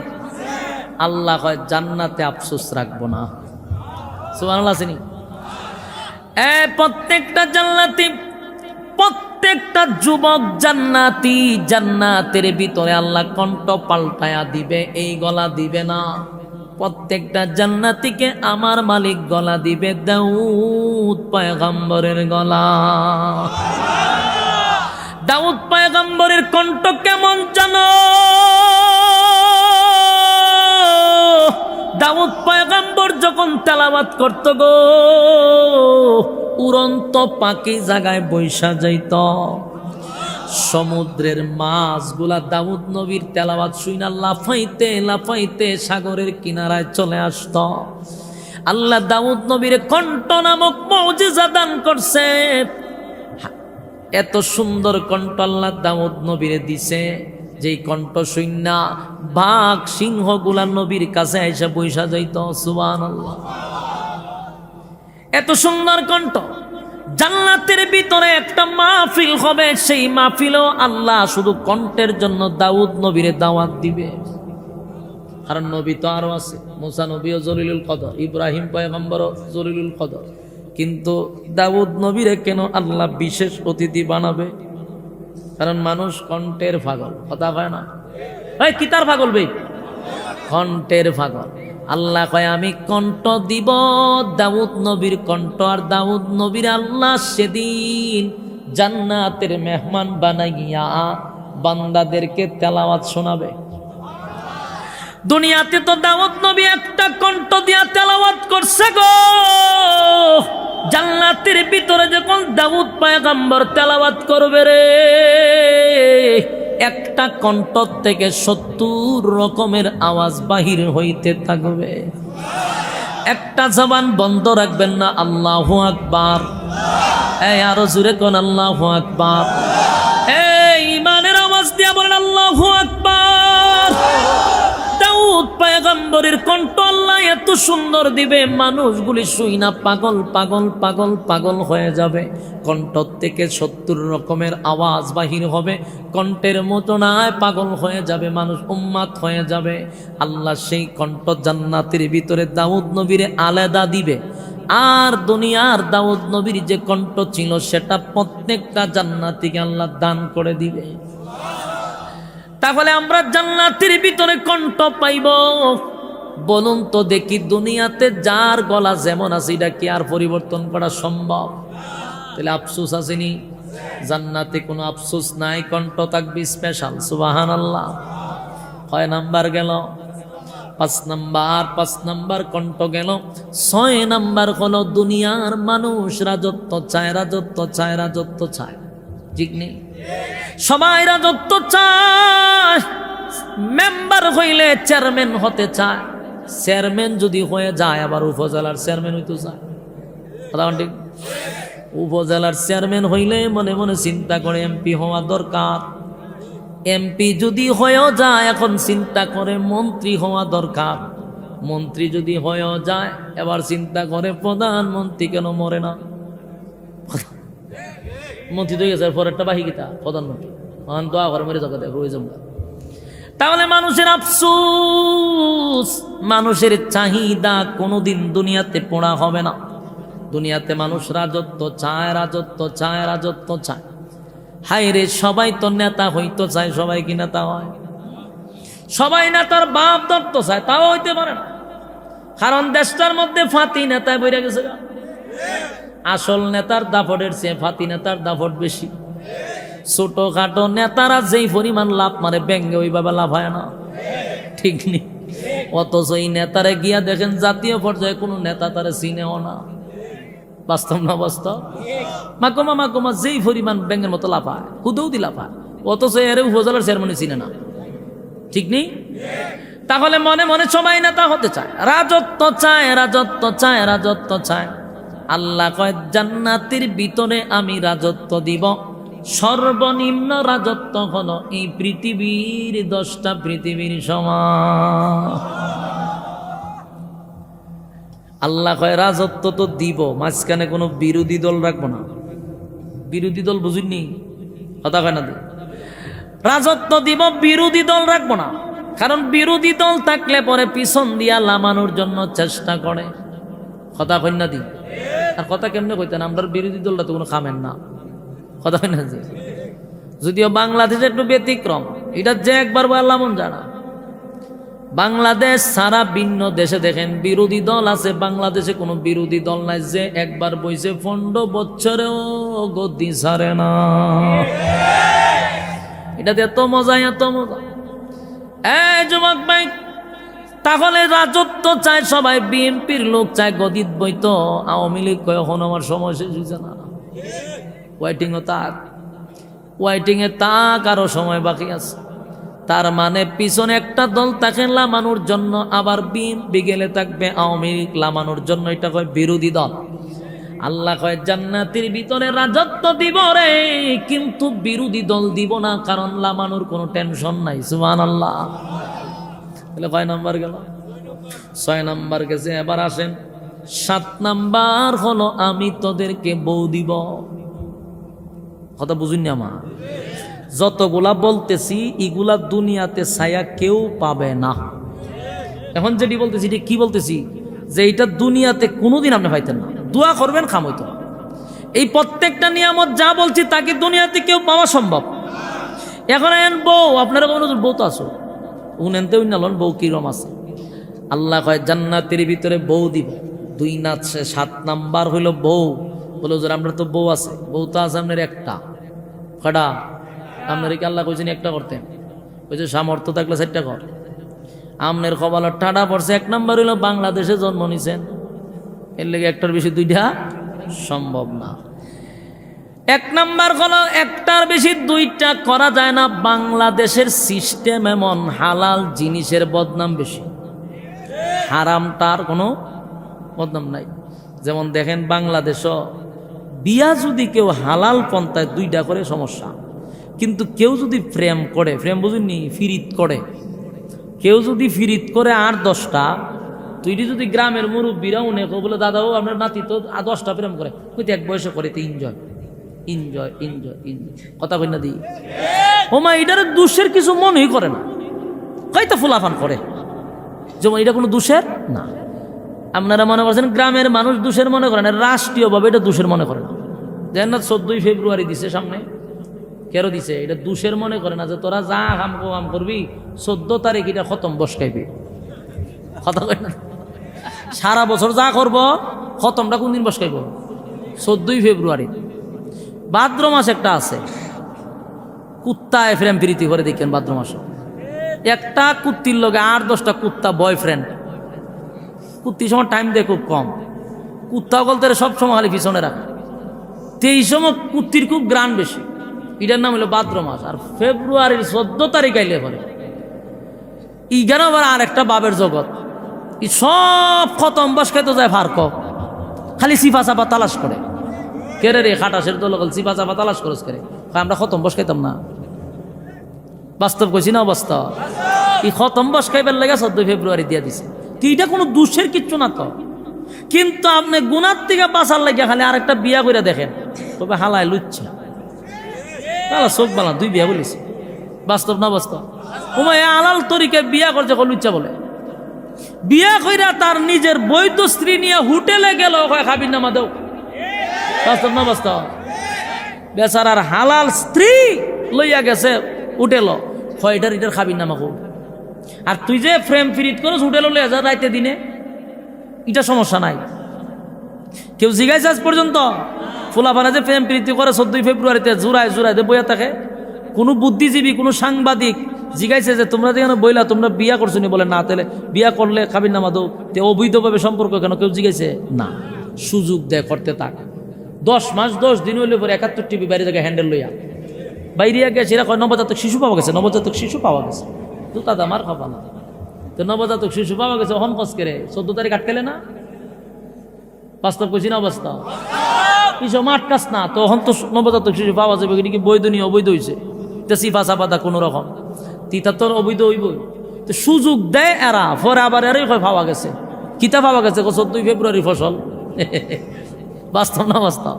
আল্লাহ কয় জান্নাতে আফসুস রাখবো না। সুবহানাল্লাহ আসেনি? প্রত্যেকটা জান্নাতি, প্রত্যেকটা যুবক জান্নাতি, জান্নাতের ভিতরে আল্লাহ কণ্ঠ পাল্টায়া দিবে, এই গলা দিবে না। প্রত্যেকটা জান্নাতীকে আমার মালিক গলা দিবে, দাউদ পয়গম্বরের গলা। দাউদ পয়গম্বরের কণ্ঠ কেমন জানো? দাউদ পয়গম্বর যখন তেলাওয়াত করত গো, উড়ন্ত পাখি জায়গায় বৈশা যাইত, সমুদ্রের মাছগুলা দাউদ নবীর তেলাওয়াত শুইনা লাফাইতে লাফাইতে সাগরের কিনারায় চলে আসত। আল্লাহ দাউদ নবীর কণ্ঠ নামক মুজিজা দান করছে। এত সুন্দর কণ্ঠ আল্লাহ দাউদ নবীরে দিছে, যেই কণ্ঠ শুইনা বাঘ সিংহগুলা নবীর কাছে আইসা বৈশা যাইত। সুবহানাল্লাহ, এত সুন্দর কণ্ঠ। জান্নাতের ভিতরে একটা মাহফিল হবে, সেই মাহফিলও আল্লাহ শুধু কণ্ঠের জন্য দাউদ নবীরে দাওয়াত দিবে। কারণ নবী তো আরো আছে, মুসা নবীও জলিলুল কদর, ইব্রাহিম পয়গম্বরও জলিলুল কদর, কিন্তু দাউদ নবীরে কেন আল্লাহ বিশেষ অতিথি বানাবে? কারণ মানুষ কণ্ঠের পাগল, কথা কয় না? এই কিতার পাগল বে? কণ্ঠের পাগল। আল্লাহ কয় আমি কণ্ঠ দিব, দাউদ নবীর কণ্ঠ। আর দাউদ নবীর আল্লাহ সেদিন জান্নাতের মেহমান বানাইয়া বান্দাদেরকে তেলাওয়াত শোনাবে। দুনিয়াতে তো দাউদ নবী একটা কণ্ঠ দিয়া তেলাওয়াত করছে গো, জান্নাতের ভিতরে যখন দাউদ পয়গম্বর তেলাওয়াত করবে রে, একটা কণ্ঠ থেকে 70 রকমের আওয়াজ বাহির হইতে থাকবে। একটা জবান বন্ধ রাখবেন না। আল্লাহু আকবার। এই আরো জোরে কোন আল্লাহু আকবার। এই ইমানের আওয়াজ দিয়া বলেন আল্লাহু আকবার। দাউদ পয়গম্বরের কণ্ঠ আল্লাহ এত সুন্দর দিবে, মানুষগুলি শুই না পাগল পাগল পাগল পাগল হয়ে যাবে। কণ্ঠ থেকে 70 রকমের আওয়াজ বাহির হবে, কণ্ঠের মতো নয়, পাগল হয়ে যাবে মানুষ, উম্মাত হয়ে যাবে। আল্লাহ সেই কণ্ঠ জান্নাতের ভিতরে দাউদ নবীরে আলাদা দিবে, আর দুনিয়ার দাউদ নবীর যে কণ্ঠ ছিল সেটা প্রত্যেকটা জান্নাতীকে আল্লাহ দান করে দিবে। তাহলে আমরা জান্নাতের ভিতরে কণ্ঠ পাইব। বলুন তো দেখি, দুনিয়াতে যার গলা যেমন আছে এটা কি আর পরিবর্তন করা সম্ভব? তাহলে আফসোস আসেনি? জান্নাতে কোনো আফসোস নাই, কণ্ঠ থাকবে স্পেশাল। সুবহানাল্লাহ। কয় নাম্বার গেল? 5 নাম্বার কণ্ঠ গেল। 6 নাম্বার হলো দুনিয়ার মানুষ রাজত্ব চায়, রাজত্ব চায়, রাজত্ব চায়। ঠিক নেই? সবাই রাজত্ব চায়। মেম্বার হইলে চেয়ারম্যান হতে চায়, চেয়ারম্যান যদি হয়ে যায় আবার উপজেলার চেয়ারম্যান হইতে চায়। কথা ঠিক? উপজেলার চেয়ারম্যান হইলে মনে মনে চিন্তা করে এমপি হওয়া দরকার। এমপি যদি হয়েও যায় এখন চিন্তা করে মন্ত্রী হওয়া দরকার। মন্ত্রী যদি হয়েও যায় এবার চিন্তা করে প্রধানমন্ত্রী কেন মরে না। মন্ত্রী তো গেছে, পরেরটা বাহি গীতা প্রধানমন্ত্রী দোয়া করে মরে যাবে, রয়ে যাবো। তাহলে মানুষের আফসোস, মানুষের চাহিদা কোনোদিন দুনিয়াতে পড়া হবে না। দুনিয়াতে মানুষ রাজত্ব চায়, রাজত্ব চায়, রাজত্ব চায়। হায় রে, সবাই তো নেতা হইতে চায়, সবাই কি নেতা হয়? সবাই নেতার বাপ দত্ত চায়, তাও হইতে পারে না। কারণ দেশটার মধ্যে ফাতি নেতায় বইরা গেছে। আসল নেতার দাফটের চেয়ে ফাতি নেতার দাফট বেশি। ছোটখাটো নেতারা যেই পরিমাণ লাভ মারে, ব্যাঙ্গে ওইভাবে লাভ হয় না। ঠিক নেই? অথচ এই নেতারে গিয়া দেখেন জাতীয় পর্যায়ে কোনো নেতা তারা চিনেও না। বাস্তব না বাস্তব? মাকুমা মাকুমা যেই পরিমাণ ব্যাঙ্গের মতো লাভ হয়, হুদৌদি লাভ হয়, অথচ এর উপজেলার চেয়ারম্যান চিনে না। ঠিক নেই? তাহলে মনে মনে সবাই নেতা হতে চায়, রাজত্ব চায়, রাজত্ব চায়, রাজত্ব চায়। আল্লাহ কয় জান্নাতের ভিতরে আমি রাজত্ব দিব। সর্বনিম্ন রাজত্ব হলো এই পৃথিবীর 10টা পৃথিবীর সমান। আল্লাহ কয় রাজত্ব তো দিব, মাঝখানে কোনো বিরোধী দল রাখবো না। বিরোধী দল বুঝিনি? কথা কয় না? রাজত্ব দিব, বিরোধী দল রাখবো না। কারণ বিরোধী দল থাকলে পরে পিছন দিয়া লামানোর জন্য চেষ্টা করে। কথা কয় না দি? আর কথা কেমনে কইতেন? আমরা বিরোধী দলটা তো কোনো খামেন না। কথা কয় না? যদিও বাংলাদেশে একটু ব্যতিক্রম, এটা যে একবার বললাম মন জানা। বাংলাদেশ সারা ভিন্ন দেশে দেখেন বিরোধী দল আছে, বাংলাদেশে কোনো বিরোধী দল নাই যে একবার বইছে 15 বছরেও গদি ছাড়ে না। এটাতে এত মজা, এত মজা। এই যুবক ভাই, তাহলে রাজত্ব চায় সবাই, বিএনপির লোক চায় গদিত বইতো, আওয়ামী লীগ কয় এখন আমার সময় শেষ হয়েছে না, ওয়াইটিং ও তাক, ওয়াইটিং এ তাক, আরো সময় বাকি আছে। তার মানে পিছনে একটা দল তাকে লামানোর জন্য, আবার বিএনপি গেলে থাকবে আওয়ামী লীগ লামানোর জন্য। এটা কয় বিরোধী দল। আল্লাহ কয় জান্নাতের ভিতরে রাজত্ব দিব রে, কিন্তু বিরোধী দল দিব না, কারণ লামানোর কোনো টেনশন নাই। সুবহানাল্লাহ। তাহলে কয় নাম্বার গেল? 6 নাম্বার গেছে। এবার আসেন 7 নাম্বার হলো আমি তোদেরকে বউ দিব। কথা বুঝুন না আমার? যতগুলা বলতেছি এগুলা দুনিয়াতে ছায়া কেউ পাবে না। এখন যেটি বলতেছি এটা কি বলতেছি? যে এটা দুনিয়াতে কোনোদিন আপনি পাইতেন না। দোয়া করবেন খাম হইতো। এই প্রত্যেকটা নিয়ামত যা বলছি তাকে দুনিয়াতে কেউ পাওয়া সম্ভব। এখন এন বউ, আপনারা কোনো বউ তো আসো, উনেনতে উন্নালন বউ কিরম আছে। আল্লাহ কয় জান্নাতের ভিতরে বউ দিব। 2 না 7 নাম্বার হইল বউ। বলো যে আমরা তো বউ আছে, বউ তো আছে আপনার একটা। কটা? আপনার কি আল্লাহ কইছেন একটা করতে? কইছে সামর্থ্য থাকলে 4টা কর। আমনের কপালের ঠাডা পড়ছে। 1 নাম্বার হইল বাংলাদেশে জন্ম নিছেন, এর লেগে একটার বেশি 2টা সম্ভব না। 1 নাম্বার হলো একটার বেশি 2টা করা যায় না। বাংলাদেশের সিস্টেম এমন, হালাল জিনিসের বদনাম বেশি, হারামটার কোনো বদনাম নাই। যেমন দেখেন বাংলাদেশও বিয়া যদি কেউ হালাল পন্থায় 2টা করে সমস্যা, কিন্তু কেউ যদি প্রেম করে, প্রেম বুঝুননি, ফিরিত করে, কেউ যদি ফিরিত করে 8-10টা, তুই যদি গ্রামের মুরব্বীরা উনে বলে দাদা ও আপনার নাতি তো 10টা প্রেম করে, তুই তো এক বয়সে করে তো এনজয় এনজয় এনজয় এনজয়, কথা কই না দিই ও মা, এটার দোষের কিছু মনেই করে না, হয়তো ফুলাফান করে, যেমন এটা কোনো দোষের না। আপনারা মনে করছেন গ্রামের মানুষ দোষের মনে করেন, রাষ্ট্রীয়ভাবে এটা দোষের মনে করে না। জানেন না 14ই ফেব্রুয়ারি দিছে সামনে, কেন দিছে? এটা দোষের মনে করে না, যে তোরা যা কাম করবি 14 তারিখ এটা খতম বসকাইবি, কথা কই না। সারা বছর যা করব খতমটা কোন দিন বসকাইব? 14ই ফেব্রুয়ারি। ভাদ্র মাস একটা আছে, কুত্তায় প্রেম প্রীতি করে, দেখেন ভাদ্র মাসে একটা কুত্তির লগে 8-10টা কুত্তা বয়ফ্রেন্ড। কুত্তির সময় টাইম দেয় খুব কম, কুত্তা বলতে সব সময় খালি পিছনে রাখে। তো এই সময় কুত্তির খুব গ্রান বেশি, এটার নাম হলো ভাদ্র মাস। আর ফেব্রুয়ারির 14 তারিখ আইলে পরে ইগানো আবার আর একটা বাবের জগৎ, সব খতম বস খাইতে যায় ফার্ক, খালি সিফা চাপা তালাশ করে। কেরে রে খাটাসের দল সিফা চাপা তালাশ করস করে, আমরা খতম বস খাইতাম না। বাস্তব কইছি না অবস্থা, এই খতম বস খাইবার লাগে 14 ফেব্রুয়ারি দিয়ে দিছে। তো এটা কোনো দোষের কিচ্ছু না তো, কিন্তু আপনি গুনার থেকে বাঁচার লাগে খালি আরেকটা বিয়া করে দেখেন, তবে হালায় লুচ্ছে চোখ বালা 2 বিয়া বলিস। বাস্তব না বাস্তব? ওমায় আলাল তরিকে বিয়া করছে লুচ্চা বলে, বিয়া কইরা তার নিজের বৈধ স্ত্রী নিয়ে হোটেলে গেল, খাবির নামা দেও। বাস্তব না বাস্তব? বেচারার হালাল স্ত্রী লইয়া গেছে হোটেল, এটার এটার খাবির নামা হোক। আর তুই যে ফ্রেম ফিরিট করস হোটেল লইয়া যা রাইতে দিনে, এটা সমস্যা নাই। কেউ জিগাইছে আজ পর্যন্ত? ফুলাফানা যে প্রেম প্রীতি করে 14 ফেব্রুয়ারিতে জোড়ায় জোড়ায় বইয়া থাকে, কোনো বুদ্ধিজীবী কোনো সাংবাদিক জিগাইছে যে তোমরা যেখানে বইলা তোমরা বিয়া করছো নি? বলে না। তাহলে বিয়া করলে খাবির নামা দো, তে অবৈধভাবে সম্পর্ক কেন? কেউ জিগাইছে না। সুযোগ দেয় করতে থাক। 10 মাস 10 দিন হইলে পরে 71 টিভি বাইরে জায়গায় হ্যান্ডেল লইয়া বাইরে গেছে, এরা কয় নবজাতক শিশু পাওয়া গেছে, নবজাতক শিশু পাওয়া গেছে। তো দাদা আমার খাবা না, তো নবজাতক শিশু পাওয়া গেছে অহন কস করে 14 তারিখ আটকেলে না? বাস্তব কইছি না অবস্থা? কিছু আটকাস না, তখন তো নবজাতক শিশু পাওয়া যাবে, কি বৈধ নিয়ে অবৈধ হয়েছে, তো সিফা চাপাতা কোনো রকম তিতা তোর অবৈধ হইবই। তো সুযোগ দেয় এরা, পরে আবার এরাই কয় পাওয়া গেছে। কিতা পাওয়া গেছে? 14 ফেব্রুয়ারি ফসল। বাস্তব না বাস্তব?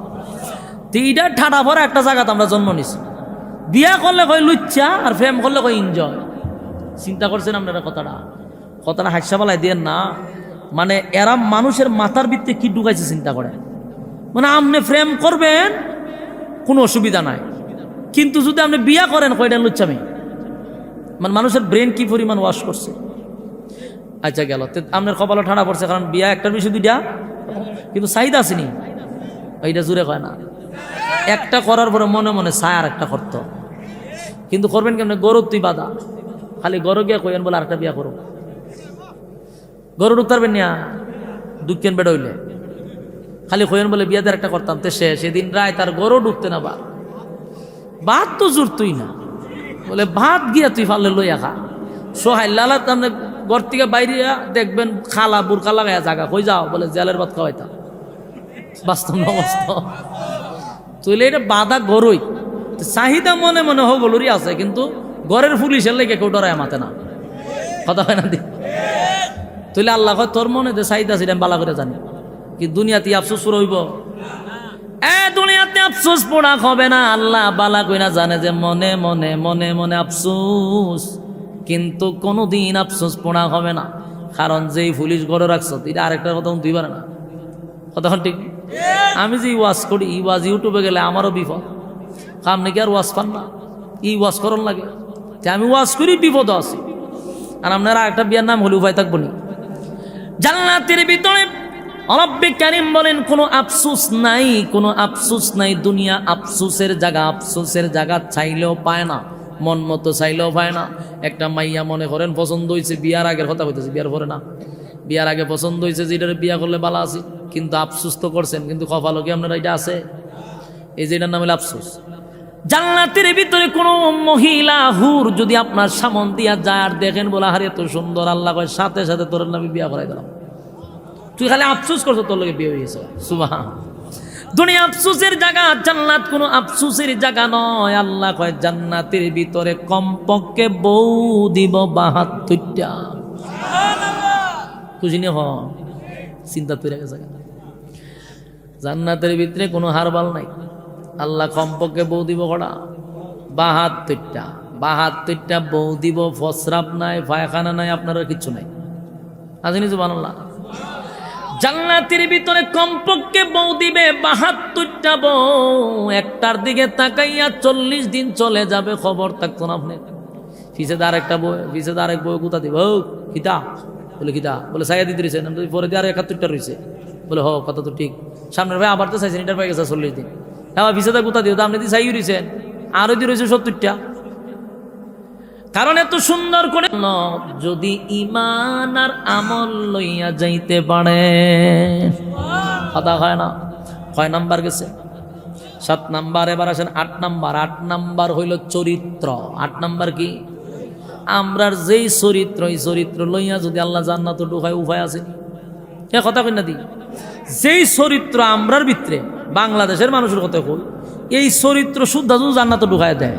তো এইটা ঠাডা ভরা একটা জায়গাতে আমরা জন্ম নিছি। বিয়া করলে কয় লুচ্চা, আর প্রেম করলে কয় এনজয়। চিন্তা করছেন আপনারা কথাটা হাস্যা বলাই দিয়ে না? মানে এরা মানুষের মাথার ভিত্তিতে কি ঢুকাইছে চিন্তা করেন। মানে আপনি প্রেম করবেন কোনো অসুবিধা নাই, কিন্তু যদি আপনি বিয়া করেন কয়টা লুচ্চামি। মানে মানুষের ব্রেন কি পরিমাণ ওয়াশ করছে। আচ্ছা গেল, আপনার কপালে ঠাড়া পড়ছে, কারণ বিয়া একটার বেশি 2টা, কিন্তু চাহিদা আসেনি, এইটা জুড়ে কয় না। একটা করার পরে মনে মনে চায় আর একটা করতো, কিন্তু করবেন কেমন? গরুর তুই বাধা, খালি গরু গিয়া কইন বলে আরেকটা বিয়া করো। গরু ঢুকতে পারবেন না, ঢুকেন বেড়া হইলে খালি কইন বলে বিয়াতে একটা করতাম, তো সেদিন রায় তার গরু ঢুকতে না। ভাত তো জোর তুই না, বলে ভাত গিয়া তুই ফালে লইয়া খা। সোহাইল লালা তামনে ঘর থেকে বাইরে দেখবেন খালা বুরকা লাগাইয়া জাগা কই যাও, বলে জেলের ভাত খাওয়াইতাম। বাস্তব না বাস্তব? তুইলে এটা বাধা গরুই, চাহিদা মনে মনে হগলুরই আছে, কিন্তু ঘরের পুলিশের লেগে কেউ ডরায় মাতে না, কথা হয় না দি? তুইলে আল্লাহ কয় তোর মনে যে চাহিদা আছে আমি বালা করে জানি, কি দুনিয়াতে আফসোস রইব? দুনিয়াতে আফসোস পড়া হবে না। আল্লাহ বালা কইনা জানে যে মনে মনে মনে মনে আফসোস, কিন্তু কোনোদিন আফসোস পড়া হবে না। কারণ যেই পুলিশ ঘরে রাখছো, এটা আরেকটা কথা তুই পারে না, কথা ঠিক? আমি যে ওয়াজ করি, ই ওয়াজ ইউটিউবে গেলে আমারও বিপদ। আপনি কি আর ওয়াজ পান না? ই ওয়াজ করন লাগে, আমি ওয়াজ করি বিপদ আছি। আর আপনারা একটা বিয়ার নাম হলে উপায় থাকবো নি? জান্নাতের ভিতরে রব্বে কারীম বলেন কোনো আফসোস নাই, কোনো আফসোস নাই। দুনিয়া আফসোসের জায়গা, আফসোসের জায়গা চাইলেও পায় না, মন মতো চাইলেও পায় না। একটা মাইয়া মনে করেন পছন্দ হয়েছে, বিয়ার আগের কথা বলতেছে, বিয়ার পরে না, বিয়ার আগে পছন্দ হয়েছে যে এটার বিয়া করলে ভালো আছে, কিন্তু আফসোস তো করছেন, কিন্তু কপালও কি আপনারা এটা আছে? এই যে এটার নাম হলো আফসোস। জান্নাতের ভিতরে কোনো মহিলা হুর যদি আপনার সামন দিয়া যায় আর দেখেন বলে হারে এত সুন্দর, আল্লাহ কয় সাথে সাথে তোর নামে বিয়া করাই দিলাম। তুই খালি আফসোস করছো তোর লোকে বিয়ে হয়ে গেছে। সুবহান।
দুনিয়া আফসোসের জায়গা, জান্নাত কোনো আফসোসের জায়গা নয়। আল্লাহ কয় জান্নাতের ভিতরে কমপক্ষে বউ দিব 72টা। খুশি নি হ, চিন্তা তৈরি গেছে। জান্নাতের ভিতরে কোনো হারবাল নাই। আল্লাহ কমপক্ষে বউ দিব কটা? 72টা। 72টা বউ দিব। ফসরাপ নাই, পায়খানা নাই, আপনারা কিচ্ছু নাই। আসেনি সুবহানাল্লাহ। জান্নাতের ভিতরে কমপক্ষে বউ দিবে 72টা বউ। একটার দিকে তাকাইয়া 40 দিন চলে যাবে, খবর থাকতো না আপনি। পিছে আরেকটা বউ, পিছে আরেক বউ গুতা দিব। খিতা বলে, খিতা বলে সাইয়া দিতে রয়েছে, পরে দিয়ে আর 71টা রয়েছে। বলে হ, কথা তো ঠিক। সামনের ভাই আবার তো চাইছেন, এটার পাই গেছে 40 দিন। হ্যাঁ পিছে গুতা দিও, তো আপনি দিয়ে চাই রয়েছেন, আরো দিয়ে রয়েছে 70টা। কারণ এত সুন্দর করে যদি ঈমান আর আমল লইয়া যাইতে পারে, কথা হয় না। 6 নাম্বার গেছে, 7 নাম্বার। এবার আসেন 8 নাম্বার। 8 নাম্বার হইল চরিত্র। 8 নাম্বার কি? আমরার যেই চরিত্র, এই চরিত্র লইয়া যদি আল্লাহ জান্নাতে ঢুকায়, উপায় আছে? এ কথা কই না দি, যেই চরিত্র আমরার ভিতরে, বাংলাদেশের মানুষের কথা কই, এই চরিত্র শুদ্ধ যদি জান্নাতে ঢুকায় দেয়,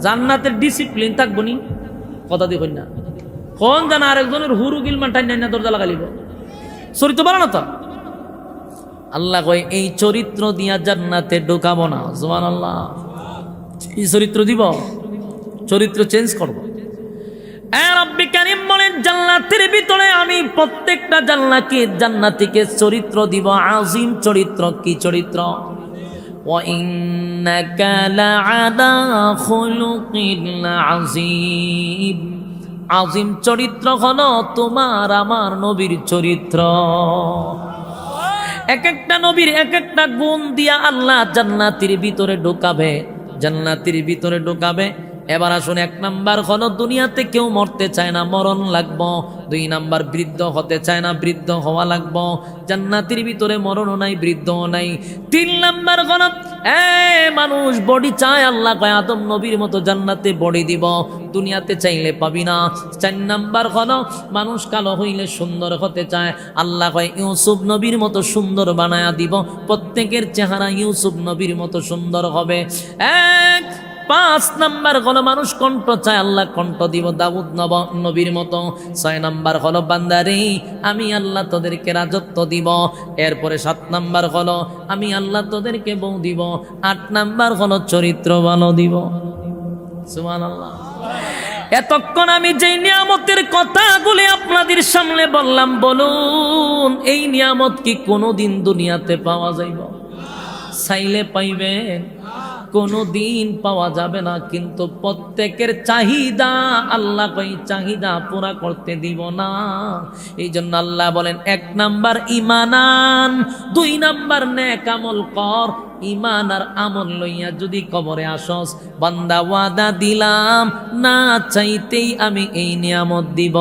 জান্নাতের ডিসিপ্লিন থাকবো নি? কথা দিয়ে কই না, কোন জানা আরেকজনের হুরু গিলমান টাইন না দরজা লাগালিব, চরিত্র ভালো না তো। আল্লাহ কয় এই চরিত্র দিয়া জান্নাতে ঢুকাবো না। সুবহানাল্লাহ। এই চরিত্র দিব, চরিত্র চেঞ্জ করবো। রব্বি কারীম বলেন জান্নাতের ভিতরে আমি প্রত্যেকটা জান্নাতীকে চরিত্র দিব, আজিম চরিত্র। কি চরিত্র? ওয়া ইন্নাকা লাআলা খুলুকিন আযীম। আজিম চরিত্র হলো তোমার আমার নবীর চরিত্র। এক একটা নবীর এক একটা গুণ দিয়া আল্লাহ জান্নাতের ভিতরে ঢোকাবে, জান্নাতের ভিতরে ঢোকাবে। এবার আসুন, 1 নাম্বার হলো দুনিয়াতে কেউ মরতে চায় না, মরণ লাগবো। 2 নাম্বার বৃদ্ধ হতে চায় না, বৃদ্ধ হওয়া লাগবো। জান্নাতের ভিতরে মরণও নাই, বৃদ্ধও নাই। 3 নাম্বার হলো মানুষ বডি চায়, আল্লাহ কয় আদম নবীর মতো জান্নাতে বডি দিব, দুনিয়াতে চাইলে পাবি না। 4 নাম্বার হলো মানুষ কালো হইলে সুন্দর হতে চায়, আল্লাহ কয় ইউসুফ নবীর মতো সুন্দর বানায়া দিব, প্রত্যেকের চেহারা ইউসুফ নবীর মতো সুন্দর হবে। 5 নাম্বার হলো মানুষ কণ্ঠ চায়, আল্লাহ কণ্ঠ দিব দাউদ নবীর মতো। 6 নাম্বার হলো বান্দারে আমি আল্লাহ তোদেরকে রাজত্ব দিব। এরপরে 7 নাম্বার হলো আমি আল্লাহ তোদেরকে বউ দিব। 8 নাম্বার হলো চরিত্র ভালো দিব। সুবহানাল্লাহ। এতক্ষণ আমি যেই নিয়ামতের কথাগুলি আপনাদের সামনে বললাম, বলুন এই নিয়ামত কি কোনোদিন দুনিয়াতে পাওয়া যাইব? চাইলে পাইবেন, কোনো দিন পাওয়া যাবে না। কিন্তু প্রত্যেকের চাহিদা আল্লাহ কই চাহিদা পুরা করতে দিব না। এই জন্য আল্লাহ বলেন 1 নাম্বার ঈমানান, 2 নাম্বার নেক আমল কর। ঈমান আর আমল লইয়া যদি কবরে আসস, বান্দা ওয়াদা দিলাম না চাইতেই আমি এই নিয়ামত দিব।